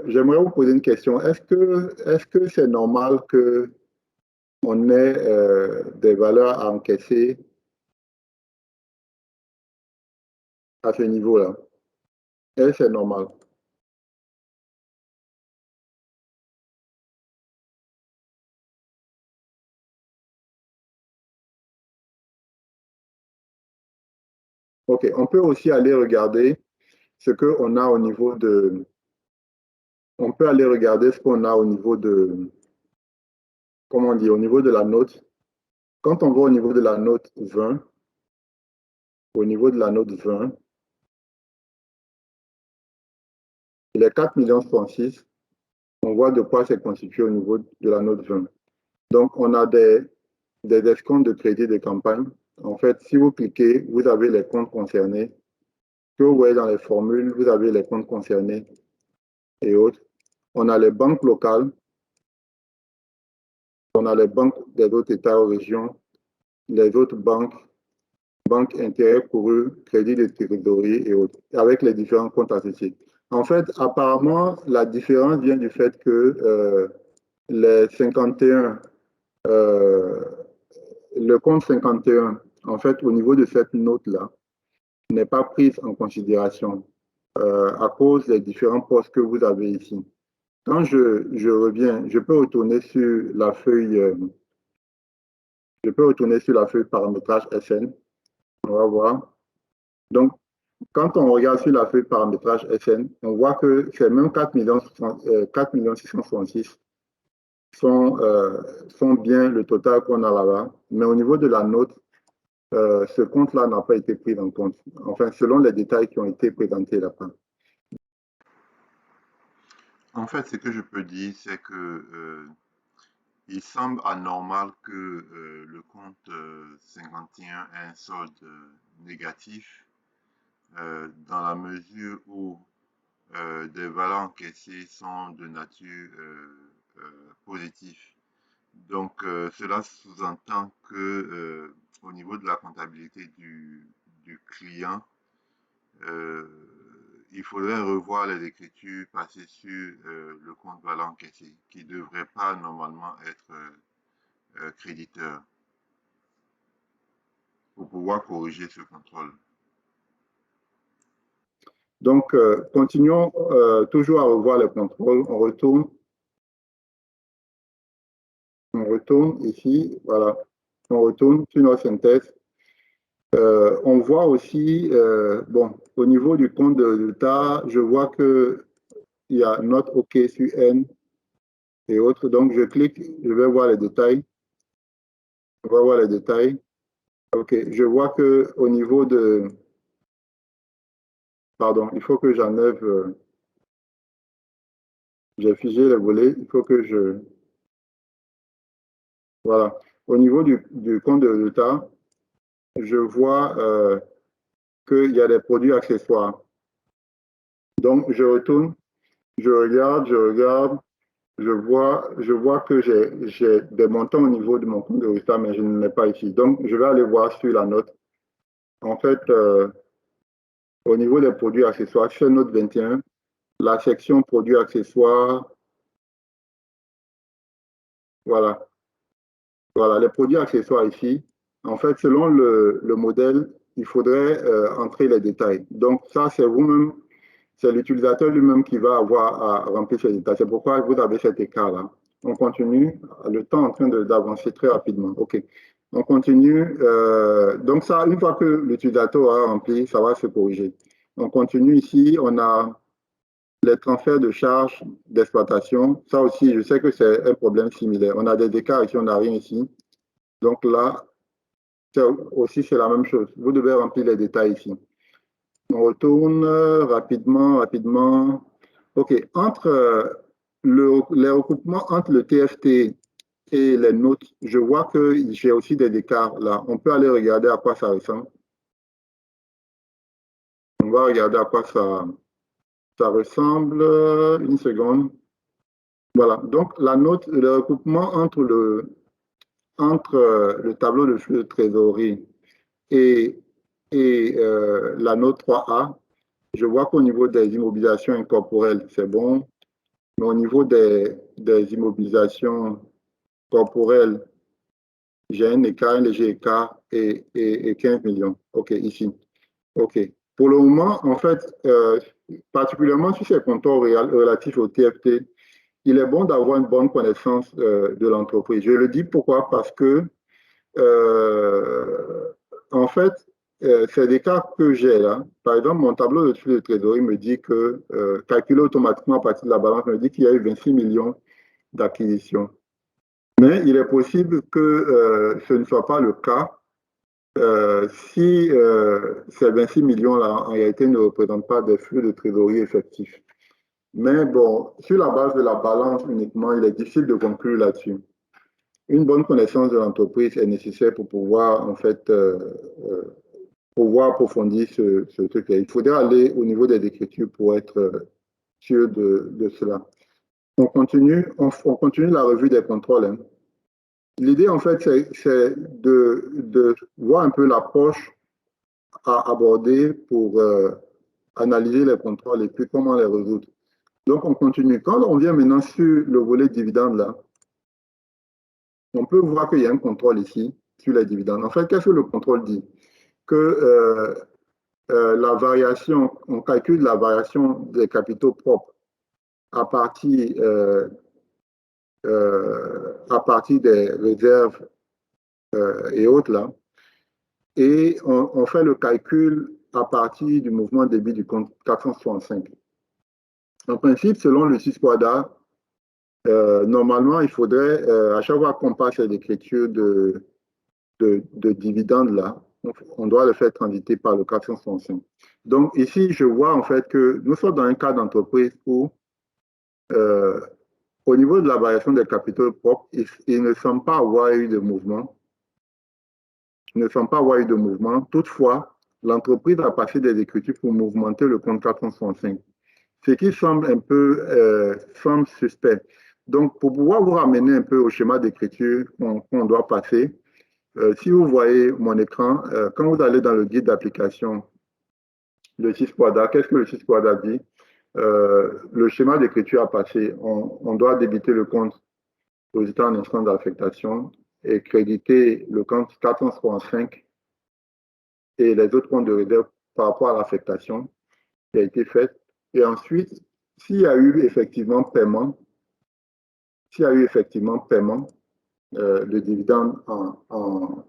j'aimerais vous poser une question. Est-ce que c'est normal qu'on ait des valeurs à encaisser à ce niveau-là? Est-ce que c'est normal? OK, on peut aussi aller regarder ce qu'on a au niveau de... On peut aller regarder ce qu'on a au niveau de... Comment dire? Au niveau de la note. Quand on va au niveau de la note 20, au niveau de la note 20, les 4 66 000, on voit de quoi c'est constitué au niveau de la note 20. Donc, on a des escomptes de crédit de campagne. En fait, si vous cliquez, vous avez les comptes concernés. Que vous voyez dans les formules, vous avez les comptes concernés et autres. On a les banques locales. On a les banques des autres États ou régions, les autres banques, banques intérêts courus, crédit de trésorerie et autres, avec les différents comptes associés. En fait, apparemment, la différence vient du fait que les 51, euh, le compte 51, en fait, au niveau de cette note-là, n'est pas prise en considération à cause des différents postes que vous avez ici. Quand je reviens, je peux retourner sur la feuille, paramétrage SN. On va voir. Donc, quand on regarde sur la feuille paramétrage SN, on voit que c'est même 4 666 sont bien le total qu'on a là-bas. Mais au niveau de la note, ce compte-là n'a pas été pris en compte. Enfin, selon les détails qui ont été présentés là-bas. En fait, ce que je peux dire, c'est que il semble anormal que le compte 51 ait un solde négatif dans la mesure où des valeurs encaissées sont de nature positive. Donc, cela sous-entend que au niveau de la comptabilité du client, euh, il faudrait revoir les écritures passées sur le compte valeur encaissé, qui ne devrait pas normalement être créditeur, pour pouvoir corriger ce contrôle. Donc, continuons toujours à revoir les contrôles. On retourne ici, voilà. On retourne sur notre synthèse. On voit aussi, bon, au niveau du compte de résultat, je vois qu'il y a note OK sur N et autres. Donc, je clique, je vais voir les détails. On va voir les détails. OK, je vois qu'au niveau de... Pardon, il faut que j'enlève... j'ai figé les volets, il faut que je... Voilà. Au niveau du compte de résultat, je vois qu'il y a des produits accessoires. Donc, je retourne, je regarde, je vois que j'ai des montants au niveau de mon compte de résultat, mais je ne mets pas ici. Donc, je vais aller voir sur la note. En fait, au niveau des produits accessoires, sur note 21, la section produits accessoires, voilà. Voilà, les produits accessoires ici, en fait, selon le modèle, il faudrait entrer les détails. Donc, ça, c'est vous-même, c'est l'utilisateur lui-même qui va avoir à remplir ces détails. C'est pourquoi vous avez cet écart-là. On continue, le temps est en train d'avancer très rapidement. OK. On continue. Donc, ça, une fois que l'utilisateur aura rempli, ça va se corriger. On continue ici. On a les transferts de charges d'exploitation. Ça aussi, je sais que c'est un problème similaire. On a des écarts ici, on n'a rien ici. Donc là, aussi, c'est la même chose. Vous devez remplir les détails ici. On retourne rapidement. OK. Entre les recoupements entre le TFT et les notes, je vois que j'ai aussi des écarts là. On peut aller regarder à quoi ça ressemble. On va regarder à quoi ça ressemble. Une seconde. Voilà. Donc, la note, le recoupement entre le tableau de flux de trésorerie et la note 3A, je vois qu'au niveau des immobilisations incorporelles, c'est bon. Mais au niveau des immobilisations corporelles, j'ai un écart, un léger écart et 15 millions. OK, ici. OK. Pour le moment, en fait, particulièrement sur ces compteurs relatifs au TFT, il est bon d'avoir une bonne connaissance de l'entreprise. Je le dis pourquoi? Parce que euh, en fait, c'est des cas que j'ai là. Par exemple, mon tableau de flux de trésorerie me dit que, calculé automatiquement à partir de la balance, me dit qu'il y a eu 26 millions d'acquisitions. Mais il est possible que ce ne soit pas le cas si ces 26 millions-là, en réalité, ne représentent pas des flux de trésorerie effectifs. Mais bon, sur la base de la balance uniquement, il est difficile de conclure là-dessus. Une bonne connaissance de l'entreprise est nécessaire pour pouvoir, en fait, pouvoir approfondir ce truc-là. Il faudrait aller au niveau des écritures pour être sûr de cela. On continue la revue des contrôles. Hein. L'idée, en fait, c'est de voir un peu l'approche à aborder pour analyser les contrôles et puis comment les résoudre. Donc, on continue. Quand on vient maintenant sur le volet dividende, là, on peut voir qu'il y a un contrôle ici sur les dividendes. En fait, qu'est-ce que le contrôle dit? Que la variation, on calcule la variation des capitaux propres à partir des réserves et autres là, et on fait le calcul à partir du mouvement débit du compte 465. En principe, selon le 6 quadra, normalement, il faudrait, à chaque fois qu'on passe à l'écriture de dividendes là, on doit le faire transiter par le 465. Donc ici, je vois en fait que nous sommes dans un cas d'entreprise où au niveau de la variation des capitaux propres, ils ne semble pas avoir eu de mouvement. Ils ne semble pas avoir eu de mouvement. Toutefois, l'entreprise a passé des écritures pour mouvementer le compte 465, ce qui semble un peu suspect. Donc, pour pouvoir vous ramener un peu au schéma d'écriture qu'on doit passer, si vous voyez mon écran, quand vous allez dans le guide d'application, le 6 quadra, qu'est-ce que le 6 quadra dit? Le schéma d'écriture à passer, on doit débiter le compte déposité en instant d'affectation et créditer le compte 465 et les autres comptes de réserve par rapport à l'affectation qui a été faite. Et ensuite, s'il y a eu effectivement paiement, de dividendes en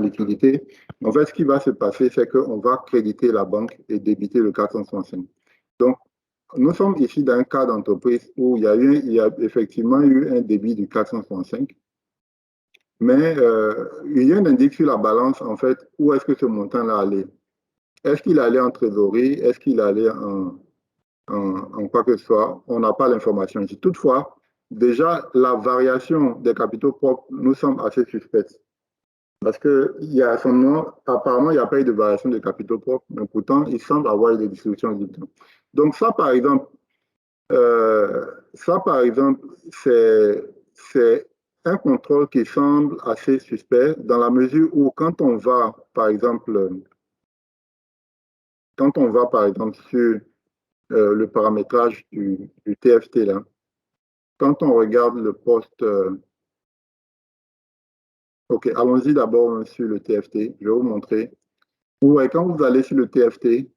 liquidité, en fait, ce qui va se passer, c'est qu'on va créditer la banque et débiter le 465. Donc, nous sommes ici dans un cas d'entreprise où il y a effectivement eu un débit du 465, mais rien n'indique sur la balance, en fait, où est-ce que ce montant-là allait. Est-ce qu'il allait en trésorerie? Est-ce qu'il allait en quoi que ce soit? On n'a pas l'information ici. Toutefois, déjà, la variation des capitaux propres nous semble assez suspecte. Parce que apparemment, il n'y a pas eu de variation des capitaux propres, mais pourtant, il semble avoir eu des distributions de dividendes. Donc ça, par exemple, c'est un contrôle qui semble assez suspect dans la mesure où quand on va, par exemple, sur le paramétrage du TFT, là, quand on regarde le poste, ok, allons-y d'abord sur le TFT, je vais vous montrer. Ouais, quand vous allez sur le TFT,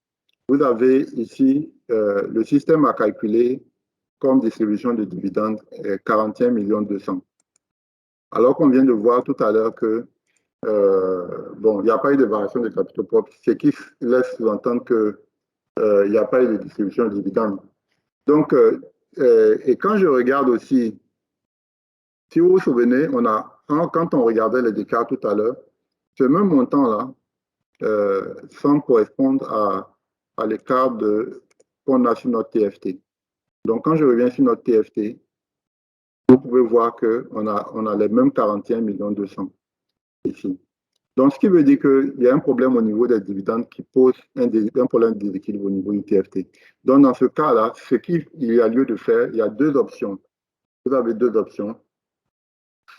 vous avez ici le système à calculer comme distribution de dividendes 41 200 000. Alors qu'on vient de voir tout à l'heure que bon, il n'y a pas eu de variation de capitaux propres, ce qui laisse sous-entendre qu'il n'y a pas eu de distribution de dividendes. Donc, et quand je regarde aussi, si vous vous souvenez, quand on regardait les écarts tout à l'heure, ce même montant-là semble correspondre à l'écart qu'on a sur notre TFT. Donc, quand je reviens sur notre TFT, vous pouvez voir qu'on a les mêmes 41 200 000 ici. Donc, ce qui veut dire qu'il y a un problème au niveau des dividendes qui pose un problème de déséquilibre au niveau du TFT. Donc, dans ce cas-là, ce qu'il y a lieu de faire, il y a deux options. Vous avez deux options.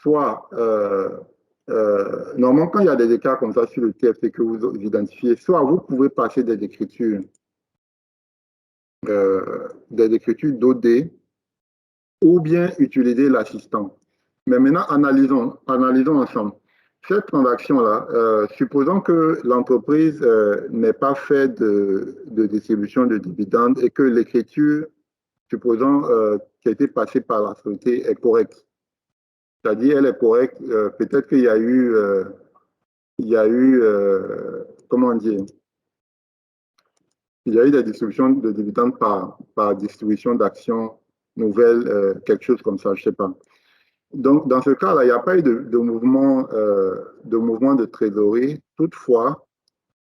Soit, normalement, quand il y a des écarts comme ça sur le TFT que vous identifiez, soit vous pouvez passer des écritures d'OD ou bien utiliser l'assistant. Mais maintenant, analysons ensemble. Cette transaction-là, supposons que l'entreprise n'ait pas fait de distribution de dividendes et que l'écriture, supposons, qui a été passée par la société est correcte. C'est-à-dire, elle est correcte. Peut-être qu'il y a eu, comment dire, il y a eu des distributions de dividendes par distribution d'actions nouvelles, quelque chose comme ça, je ne sais pas. Donc, dans ce cas-là, il n'y a pas eu de mouvement de trésorerie. Toutefois,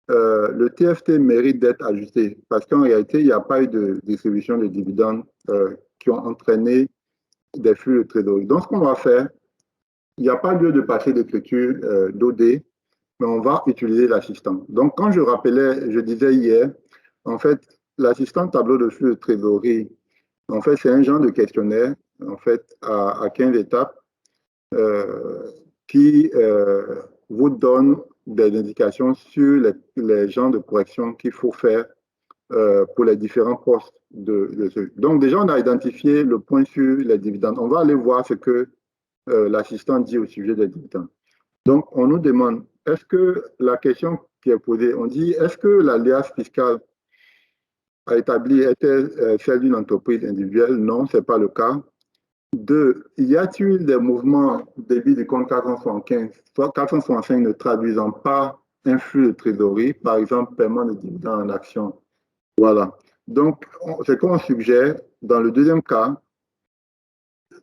le TFT mérite d'être ajusté parce qu'en réalité, il n'y a pas eu de distribution de dividendes qui ont entraîné des flux de trésorerie. Donc, ce qu'on va faire, il n'y a pas lieu de passer d'écriture d'OD, mais on va utiliser l'assistant. Donc, quand je disais hier, en fait, l'assistant tableau de flux de trésorerie, en fait, c'est un genre de questionnaire, en fait, à 15 étapes qui vous donne des indications sur les genres de corrections qu'il faut faire pour les différents postes de ce. Donc, déjà, on a identifié le point sur les dividendes. On va aller voir ce que l'assistant dit au sujet des dividendes. Donc, on nous demande, est-ce que la question qui est posée, on dit, est-ce que l'alias fiscal a établi était celle d'une entreprise individuelle? Non, ce n'est pas le cas. Deux, y a-t-il des mouvements débit du compte 475, soit 465 ne traduisant pas un flux de trésorerie, par exemple, paiement de dividendes en actions? Voilà. Donc, ce qu'on suggère, dans le deuxième cas,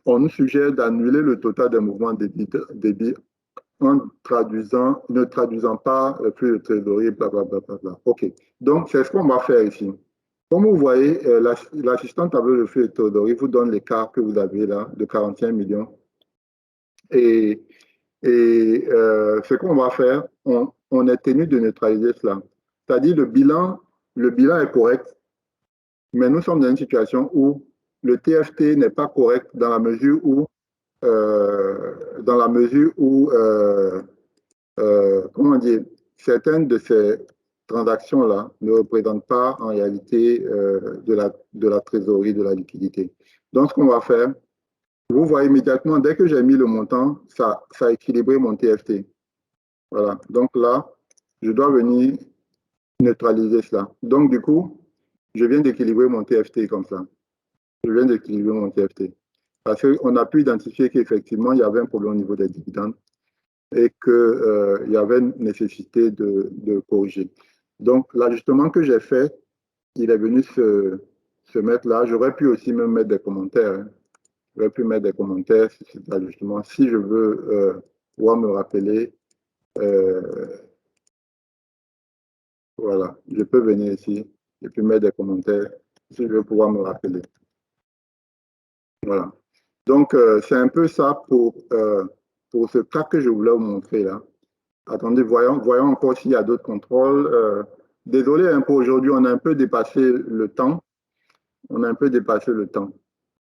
on nous suggère d'annuler le total des mouvements débit en ne traduisant pas le flux de trésorerie, blablabla. OK. Donc, c'est ce qu'on va faire ici. Comme vous voyez, l'assistant tableau de flux de trésorerie vous donne l'écart que vous avez là, de 41 millions. Et ce qu'on va faire, on est tenu de neutraliser cela. C'est-à-dire le bilan est correct, mais nous sommes dans une situation où le TFT n'est pas correct dans la mesure où comment dire, certaines de ces transactions-là ne représentent pas en réalité de la trésorerie, de la liquidité. Donc, ce qu'on va faire, vous voyez immédiatement, dès que j'ai mis le montant, ça a équilibré mon TFT. Voilà. Donc là, je dois venir neutraliser cela. Donc, du coup, je viens d'équilibrer mon TFT comme ça. Je viens d'équilibrer mon TFT. Parce qu'on a pu identifier qu'effectivement, il y avait un problème au niveau des dividendes et qu'il y avait une nécessité de corriger. Donc, l'ajustement que j'ai fait, il est venu se mettre là. J'aurais pu aussi même mettre des commentaires. Hein. J'aurais pu mettre des commentaires sur cet ajustement. Si je veux pouvoir me rappeler, voilà, je peux venir ici et puis mettre des commentaires si je veux pouvoir me rappeler. Voilà. Donc, c'est un peu ça pour ce cas que je voulais vous montrer là. Attendez, voyons encore s'il y a d'autres contrôles. Désolé un peu aujourd'hui, on a un peu dépassé le temps. On a un peu dépassé le temps.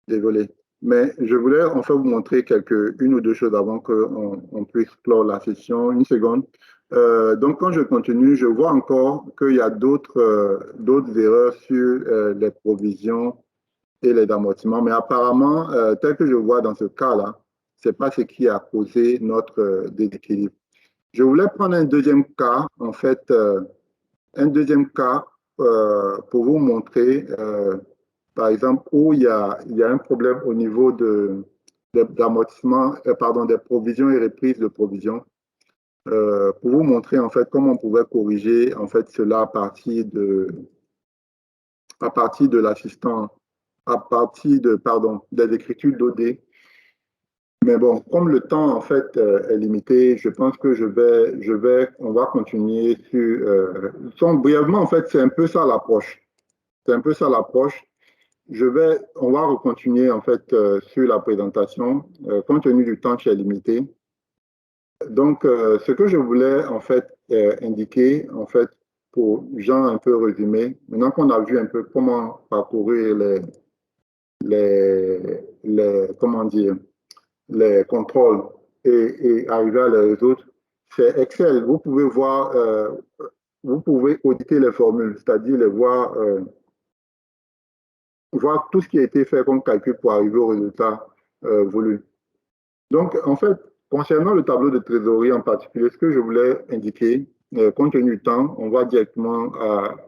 Désolé. Mais je voulais en fait vous montrer une ou deux choses avant qu'on puisse clore la session. Une seconde. Donc, quand je continue, je vois encore qu'il y a d'autres erreurs sur les provisions et les amortissements. Mais apparemment, tel que je vois dans ce cas-là, ce n'est pas ce qui a causé notre déséquilibre. Je voulais prendre un deuxième cas, en fait, pour vous montrer, par exemple, où il y a un problème au niveau d'amortissement, pardon, des provisions et reprises de provisions, pour vous montrer, en fait, comment on pouvait corriger, en fait, cela à partir de l'assistant, des écritures d'OD. Mais bon, comme le temps en fait est limité, je pense que on va continuer sur. Brièvement, en fait, c'est un peu ça l'approche. C'est un peu ça l'approche. On va recontinuer en fait sur la présentation, compte tenu du temps qui est limité. Donc, ce que je voulais en fait indiquer, en fait, pour Jean un peu résumé, maintenant qu'on a vu un peu comment parcourir comment dire, les contrôles et arriver à les résoudre, c'est Excel. Vous pouvez voir, vous pouvez auditer les formules, c'est-à-dire voir tout ce qui a été fait comme calcul pour arriver au résultat voulu. Donc, en fait, concernant le tableau de trésorerie en particulier, ce que je voulais indiquer, compte tenu du temps, on va directement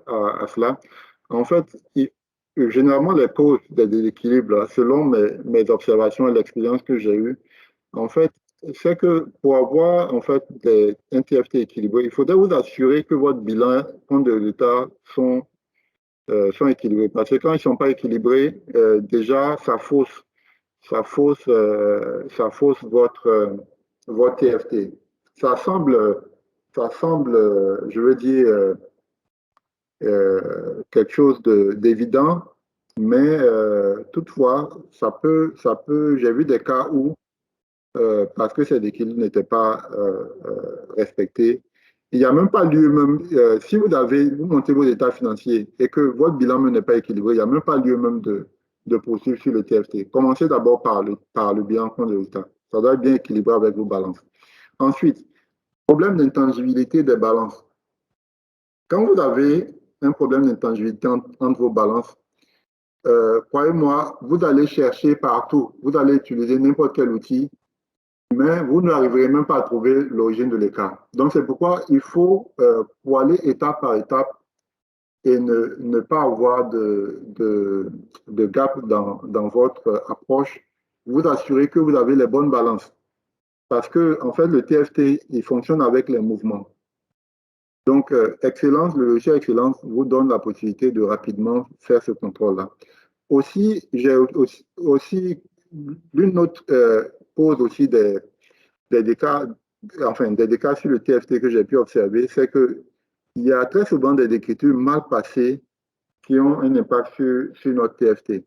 à cela. En fait, généralement, les causes des déséquilibres, selon mes observations et l'expérience que j'ai eue, en fait, c'est que pour avoir en fait un TFT équilibré, il faudrait vous assurer que votre bilan, compte de résultats sont équilibrés. Parce que quand ils ne sont pas équilibrés, déjà, ça fausse votre TFT. Ça semble, je veux dire, quelque chose d'évident, mais toutefois, j'ai vu des cas où parce que ces équilibres n'étaient pas respectés. Il n'y a même pas lieu, même, si vous montez vos états financiers et que votre bilan n'est pas équilibré, il n'y a même pas lieu même de poursuivre sur le TFT. Commencez d'abord par le bilan compte de résultat. Ça doit être bien équilibré avec vos balances. Ensuite, problème d'intangibilité des balances. Quand vous avez un problème d'intangibilité entre vos balances, croyez-moi, vous allez chercher partout, vous allez utiliser n'importe quel outil, mais vous n'arriverez même pas à trouver l'origine de l'écart. Donc, c'est pourquoi il faut, pour aller étape par étape et ne pas avoir de gap dans votre approche, vous assurez que vous avez les bonnes balances. Parce que, en fait, le TFT, il fonctionne avec les mouvements. Donc, Excellence, le logiciel Excellence vous donne la possibilité de rapidement faire ce contrôle-là. Aussi, j'ai aussi l'une autre cause aussi des cas, enfin, des cas sur le TFT que j'ai pu observer, c'est qu'il y a très souvent des écritures mal passées qui ont un impact sur notre TFT.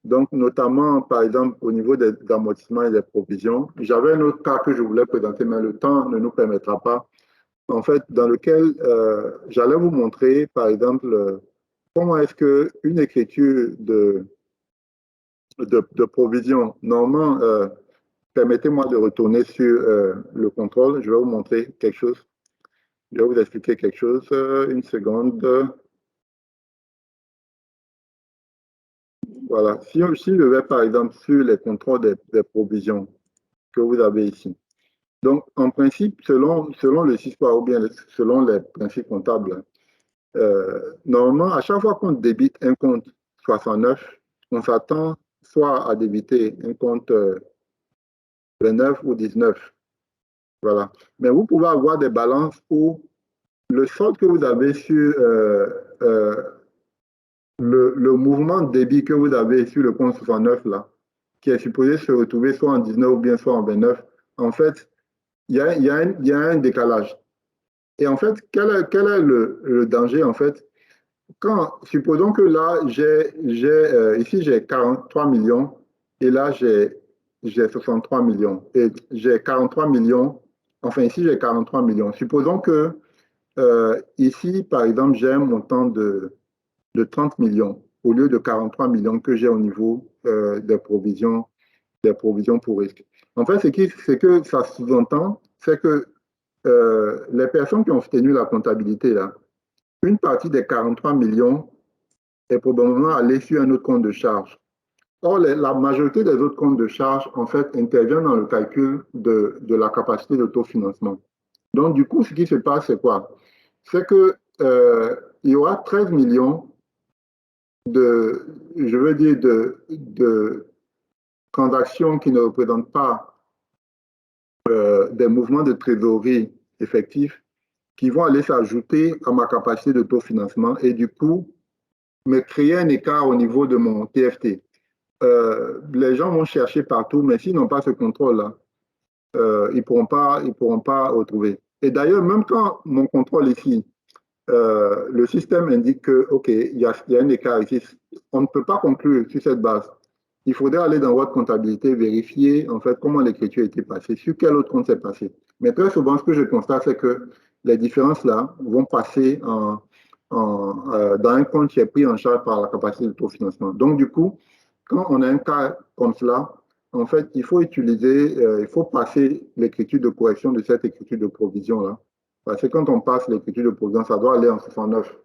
Donc, notamment, par exemple, au niveau des amortissements et des provisions. J'avais un autre cas que je voulais présenter, mais le temps ne nous permettra pas. En fait, dans lequel j'allais vous montrer, par exemple, comment est-ce qu'une écriture de provision, normalement, permettez-moi de retourner sur le contrôle. Je vais vous montrer quelque chose. Je vais vous expliquer quelque chose. Une seconde. Voilà. Si je vais, par exemple, sur les contrôles des provisions que vous avez ici. Donc, en principe, selon le CISPA ou bien selon les principes comptables, normalement, à chaque fois qu'on débite un compte 69, on s'attend soit à débiter un compte 29 ou 19. Voilà. Mais vous pouvez avoir des balances où le solde que vous avez sur le mouvement de débit que vous avez sur le compte 69, là, qui est supposé se retrouver soit en 19 ou bien soit en 29, en fait, il y a un décalage. Et en fait, quel est le danger, en fait? Supposons que là, ici, j'ai 43 millions et là, j'ai 63 millions. Et j'ai 43 millions, enfin, ici, j'ai 43 millions. Supposons que ici, par exemple, j'ai un montant de 30 millions au lieu de 43 millions que j'ai au niveau des provisions pour risque. En fait, ce que ça sous-entend, c'est que les personnes qui ont tenu la comptabilité, là, une partie des 43 millions est probablement allée sur un autre compte de charge. Or, la majorité des autres comptes de charge, en fait, interviennent dans le calcul de la capacité d'autofinancement. Donc, du coup, ce qui se passe, c'est quoi? C'est que il y aura 13 millions je veux dire, de transactions qui ne représentent pas des mouvements de trésorerie effectifs qui vont aller s'ajouter à ma capacité d'autofinancement et du coup, me créer un écart au niveau de mon TFT. Les gens vont chercher partout, mais s'ils n'ont pas ce contrôle-là, ils pourront pas retrouver. Et d'ailleurs, même quand mon contrôle ici, le système indique que, OK, il y a un écart ici, on ne peut pas conclure sur cette base. Il faudrait aller dans votre comptabilité, vérifier en fait comment l'écriture a été passée, sur quel autre compte c'est passé. Mais très souvent, ce que je constate, c'est que les différences-là vont passer dans un compte qui est pris en charge par la capacité d'autofinancement. Donc, du coup, quand on a un cas comme cela, en fait, il faut il faut passer l'écriture de correction de cette écriture de provision-là. Parce que quand on passe l'écriture de provision, ça doit aller en 69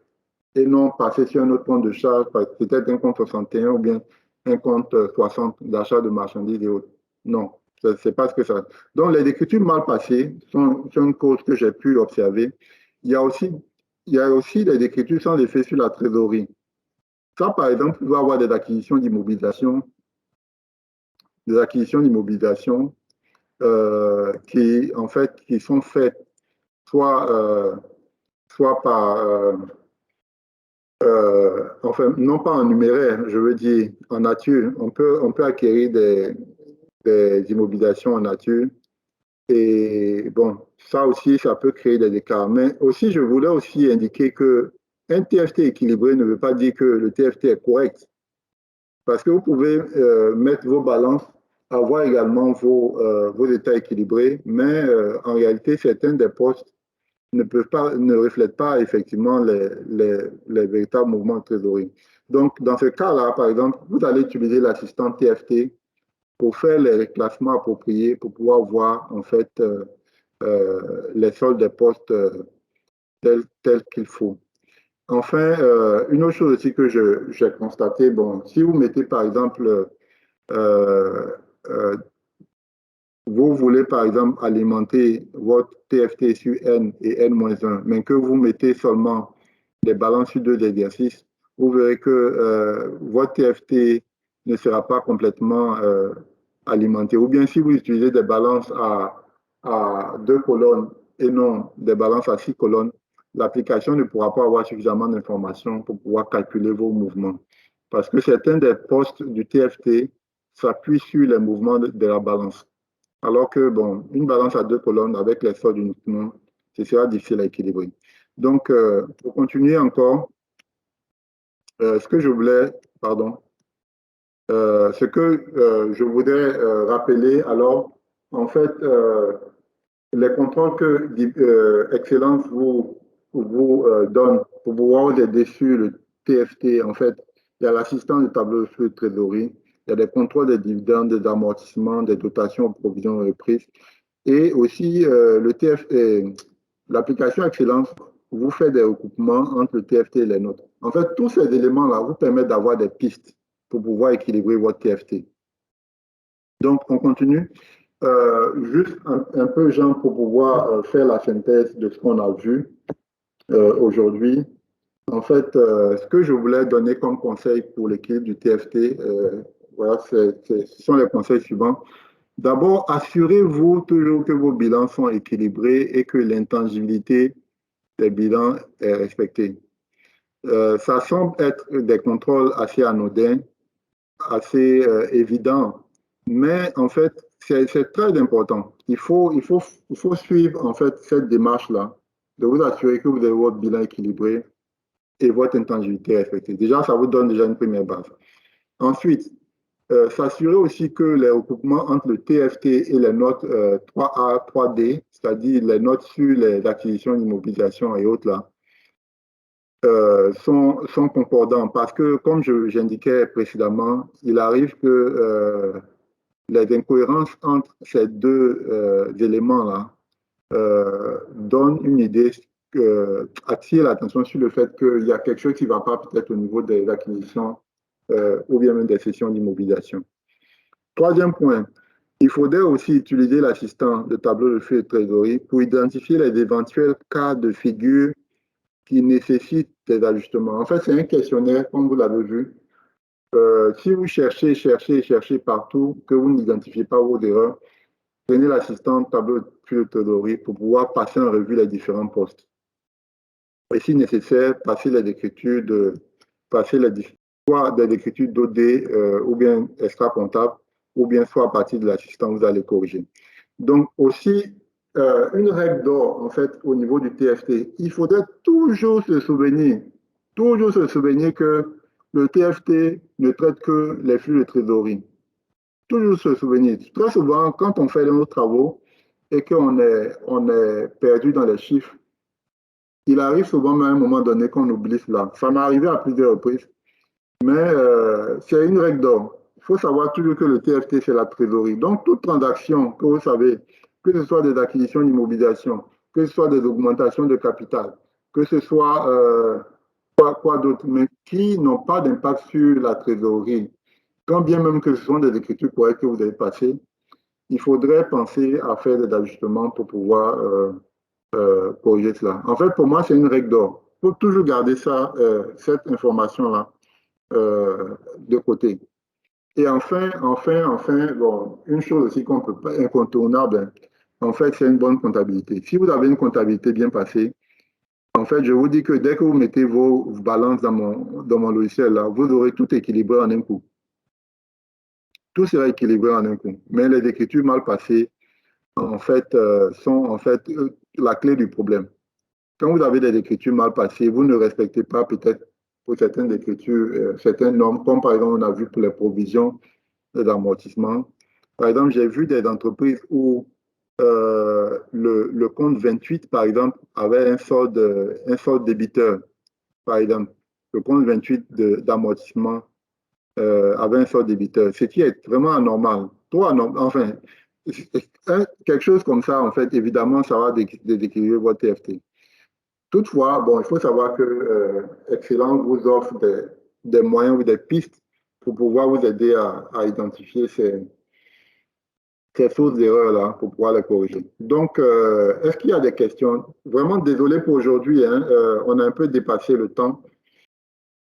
et non passer sur un autre compte de charge, peut-être un compte 61 ou bien un compte 60 d'achat de marchandises et autres. Non, c'est pas ce que ça. Donc, les écritures mal passées sont une cause que j'ai pu observer. Il y a aussi, des écritures sans effet sur la trésorerie. Ça, par exemple, vous pouvez avoir des acquisitions d'immobilisation qui, en fait, qui sont faites soit par enfin, non pas en numéraire, je veux dire en nature. On peut acquérir des immobilisations en nature. Et bon, ça aussi, ça peut créer des écarts. Mais aussi, je voulais aussi indiquer que un TFT équilibré ne veut pas dire que le TFT est correct. Parce que vous pouvez mettre vos balances, avoir également vos états équilibrés, mais en réalité, certains des postes ne reflètent pas effectivement les véritables mouvements de trésorerie. Donc, dans ce cas-là, par exemple, vous allez utiliser l'assistant TFT pour faire les reclassements appropriés, pour pouvoir voir en fait les soldes des postes tels qu'il faut. enfin, une autre chose aussi que j'ai constaté, bon, si vous mettez par exemple, euh, euh, vous voulez par exemple alimenter votre TFT sur N et N-1, mais que vous mettez seulement des balances sur deux exercices, vous verrez que votre TFT ne sera pas complètement alimenté. Ou bien si vous utilisez des balances à deux colonnes et non des balances à six colonnes, l'application ne pourra pas avoir suffisamment d'informations pour pouvoir calculer vos mouvements. Parce que certains des postes du TFT s'appuient sur les mouvements de la balance. Alors que, bon, une balance à deux colonnes avec les soldes uniquement, ce sera difficile à équilibrer. Donc, pour continuer encore, ce que je voulais, pardon, ce que je voudrais rappeler, alors, en fait, les contrôles que Excellence vous donne pour pouvoir vous aider sur le TFT, en fait, il y a l'assistant de tableau de flux de trésorerie, il y a des contrôles des dividendes, des amortissements, des dotations, provisions et reprises. Et aussi, l'application Excellence vous fait des recoupements entre le TFT et les notes. En fait, tous ces éléments-là vous permettent d'avoir des pistes pour pouvoir équilibrer votre TFT. Donc, on continue. Juste un peu, Jean, pour pouvoir faire la synthèse de ce qu'on a vu aujourd'hui. En fait, ce que je voulais donner comme conseil pour l'équilibre du TFT, voilà, ce sont les conseils suivants. D'abord, assurez-vous toujours que vos bilans sont équilibrés et que l'intangibilité des bilans est respectée. Ça semble être des contrôles assez anodins, assez évidents, mais en fait, c'est très important. Il faut suivre en fait cette démarche-là, de vous assurer que vous avez votre bilan équilibré et votre intangibilité respectée. Déjà, ça vous donne déjà une première base. Ensuite, s'assurer aussi que les recoupements entre le TFT et les notes 3A, 3D, c'est-à-dire les notes sur les acquisitions d'immobilisation et autres là, sont concordants parce que, comme j'indiquais précédemment, il arrive que les incohérences entre ces deux éléments-là donnent une idée, attire l'attention sur le fait qu'il y a quelque chose qui ne va pas peut-être au niveau des acquisitions ou bien même des sessions d'immobilisation. Troisième point, il faudrait aussi utiliser l'assistant de tableau de flux de trésorerie pour identifier les éventuels cas de figure qui nécessitent des ajustements. En fait, c'est un questionnaire, comme vous l'avez vu. Si vous cherchez partout, que vous n'identifiez pas vos erreurs, prenez l'assistant tableau de flux de trésorerie pour pouvoir passer en revue les différents postes. Et si nécessaire, passer les écritures soit des écritures d'OD ou bien extra comptable, ou bien soit à partir de l'assistant, vous allez corriger. Donc aussi, une règle d'or, en fait, au niveau du TFT, il faudrait toujours se souvenir que le TFT ne traite que les flux de trésorerie. Toujours se souvenir. Très souvent, quand on fait nos travaux et qu'on est perdu dans les chiffres, il arrive souvent même à un moment donné qu'on oublie cela. Ça m'est arrivé à plusieurs reprises, mais c'est une règle d'or. Il faut savoir toujours que le TFT, c'est la trésorerie. Donc, toute transaction que vous savez, que ce soit des acquisitions d'immobilisation, que ce soit des augmentations de capital, que ce soit quoi d'autre, mais qui n'ont pas d'impact sur la trésorerie, quand bien même que ce sont des écritures correctes que vous avez passées, il faudrait penser à faire des ajustements pour pouvoir corriger cela. En fait, pour moi, c'est une règle d'or. Il faut toujours garder ça, cette information-là de côté. Et enfin, bon, une chose aussi qu'on peut pas incontournable, en fait, c'est une bonne comptabilité. Si vous avez une comptabilité bien passée, en fait, je vous dis que dès que vous mettez vos balances dans mon logiciel, là, vous aurez tout équilibré en un coup. Tout sera équilibré en un coup. Mais les écritures mal passées, en fait, sont en fait la clé du problème. Quand vous avez des écritures mal passées, vous ne respectez pas peut-être pour certaines écritures, certaines normes, comme par exemple on a vu pour les provisions, les amortissements. Par exemple, j'ai vu des entreprises où le compte 28, par exemple, avait un solde débiteur, par exemple. Le compte 28 d'amortissement avait un solde débiteur, ce qui est vraiment anormal. Enfin, quelque chose comme ça, en fait, évidemment, ça va déséquilibrer votre TFT. Toutefois, bon, il faut savoir que Excellence vous offre des moyens ou des pistes pour pouvoir vous aider à identifier ces sources d'erreurs-là pour pouvoir les corriger. Donc, est-ce qu'il y a des questions? Vraiment désolé pour aujourd'hui, hein, on a un peu dépassé le temps.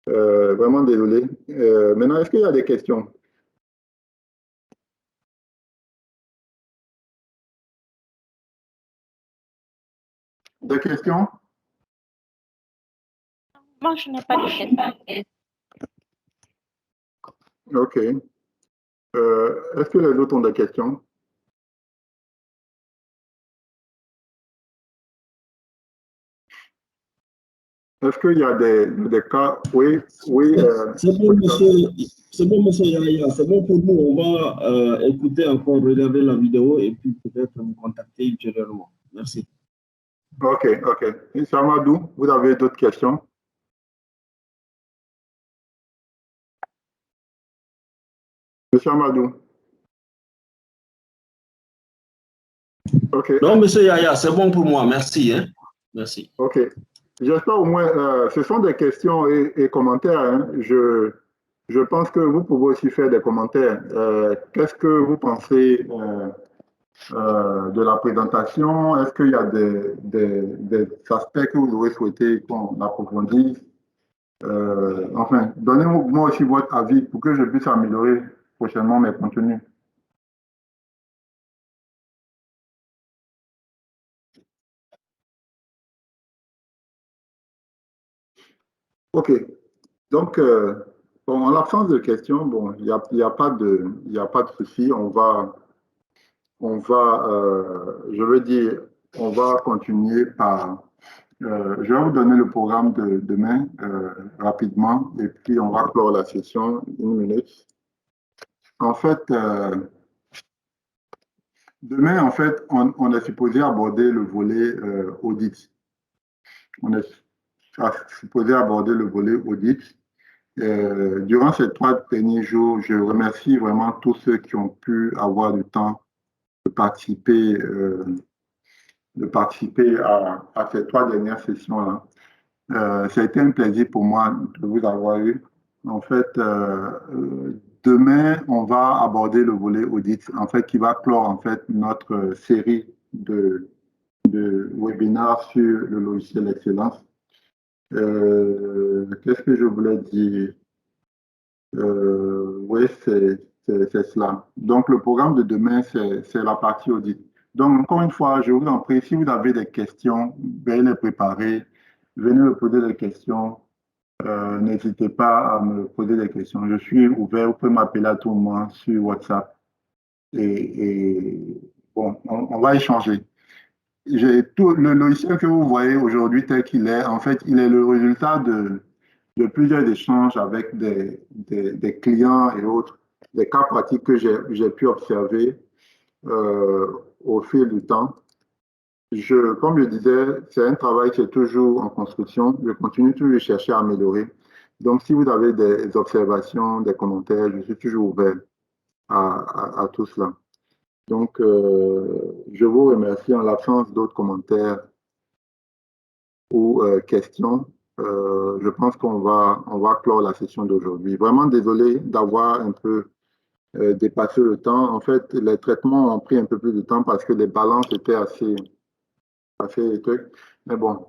Vraiment désolé. Maintenant, est-ce qu'il y a des questions? Des questions? Moi, je n'ai pas de questions. OK. Est-ce que les autres ont des questions? Est-ce qu'il y a des cas? Oui, oui. C'est bon, monsieur Yaya, c'est bon pour nous. On va écouter encore, regarder la vidéo et puis peut-être nous contacter ultérieurement. Merci. OK, OK. Monsieur Amadou, vous avez d'autres questions? Monsieur Amadou. OK. Non, monsieur Yaya, c'est bon pour moi. Merci. Hein? Merci. OK. J'espère au moins, ce sont des questions et commentaires. Hein. Je pense que vous pouvez aussi faire des commentaires. Qu'est-ce que vous pensez de la présentation? Est-ce qu'il y a des aspects que vous aurez souhaité qu'on approfondisse? Enfin, donnez-moi aussi votre avis pour que je puisse améliorer prochainement mes contenus. OK. Donc, bon, en l'absence de questions, bon, il y a pas de souci. Je veux dire, on va continuer par. Je vais vous donner le programme de demain rapidement et puis on va clore la session une minute. En fait, demain, en fait, on est supposé aborder le volet audit. On est supposé aborder le volet audit. Durant ces 3 derniers jours, je remercie vraiment tous ceux qui ont pu avoir le temps de participer à ces 3 dernières sessions-là. Ça a été un plaisir pour moi de vous avoir eu. En fait, demain, on va aborder le volet audit, en fait, qui va clore en fait notre série de webinaires sur le logiciel Excellence. Qu'est-ce que je voulais dire? Oui, c'est cela. Donc, le programme de demain, c'est la partie audit. Donc, encore une fois, je vous en prie, si vous avez des questions, veuillez les préparer. Venez me poser des questions. N'hésitez pas à me poser des questions. Je suis ouvert. Vous pouvez m'appeler à tout moment sur WhatsApp. Et bon, on va échanger. Tout le logiciel que vous voyez aujourd'hui tel qu'il est, en fait, il est le résultat de plusieurs échanges avec des clients et autres, des cas pratiques que j'ai pu observer au fil du temps. Comme je disais, c'est un travail qui est toujours en construction. Je continue toujours de chercher à améliorer. Donc, si vous avez des observations, des commentaires, je suis toujours ouvert à tout cela. Donc, je vous remercie en l'absence d'autres commentaires ou questions. Je pense on va clore la session d'aujourd'hui. Vraiment désolé d'avoir un peu dépassé le temps. En fait, les traitements ont pris un peu plus de temps parce que les balances étaient assez trucs. Mais bon,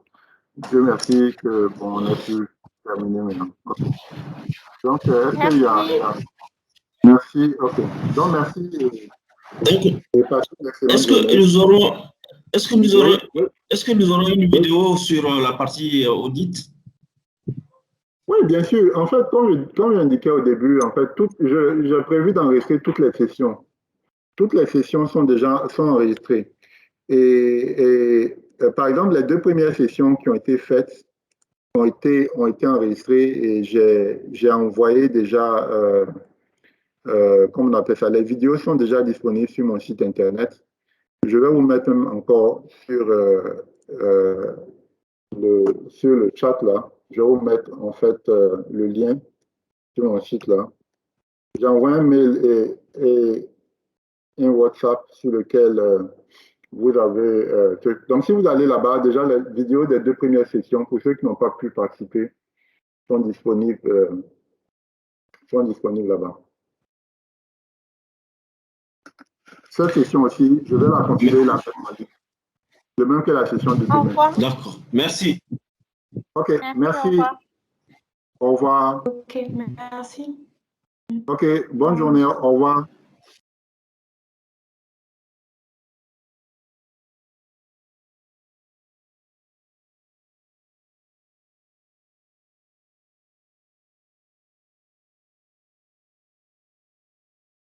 Dieu merci que bon, on a pu terminer maintenant. Okay. Donc, est-ce qu'il y a... Merci, ok. Donc, merci et passez une excellente journée. Est-ce que nous aurons une vidéo sur la partie audit? Oui, bien sûr. En fait, comme j'indiquais au début, en fait, j'ai prévu d'enregistrer toutes les sessions. Toutes les sessions sont enregistrées. Et par exemple, les 2 premières sessions qui ont été faites ont été enregistrées et j'ai envoyé déjà, comment on appelle ça, les vidéos sont déjà disponibles sur mon site internet. Je vais vous mettre encore sur le chat là. Je vais vous mettre en fait le lien sur mon site là. J'envoie un mail et un WhatsApp sur lequel vous avez... donc, si vous allez là-bas, déjà, les vidéos des 2 premières sessions, pour ceux qui n'ont pas pu participer, sont disponibles là-bas. Cette session aussi, je vais la continuer la semaine, de même que la session de Au demain. revoir. D'accord. Merci. OK, Merci, merci. au revoir. Au revoir. Ok, merci. OK, bonne journée. Au revoir.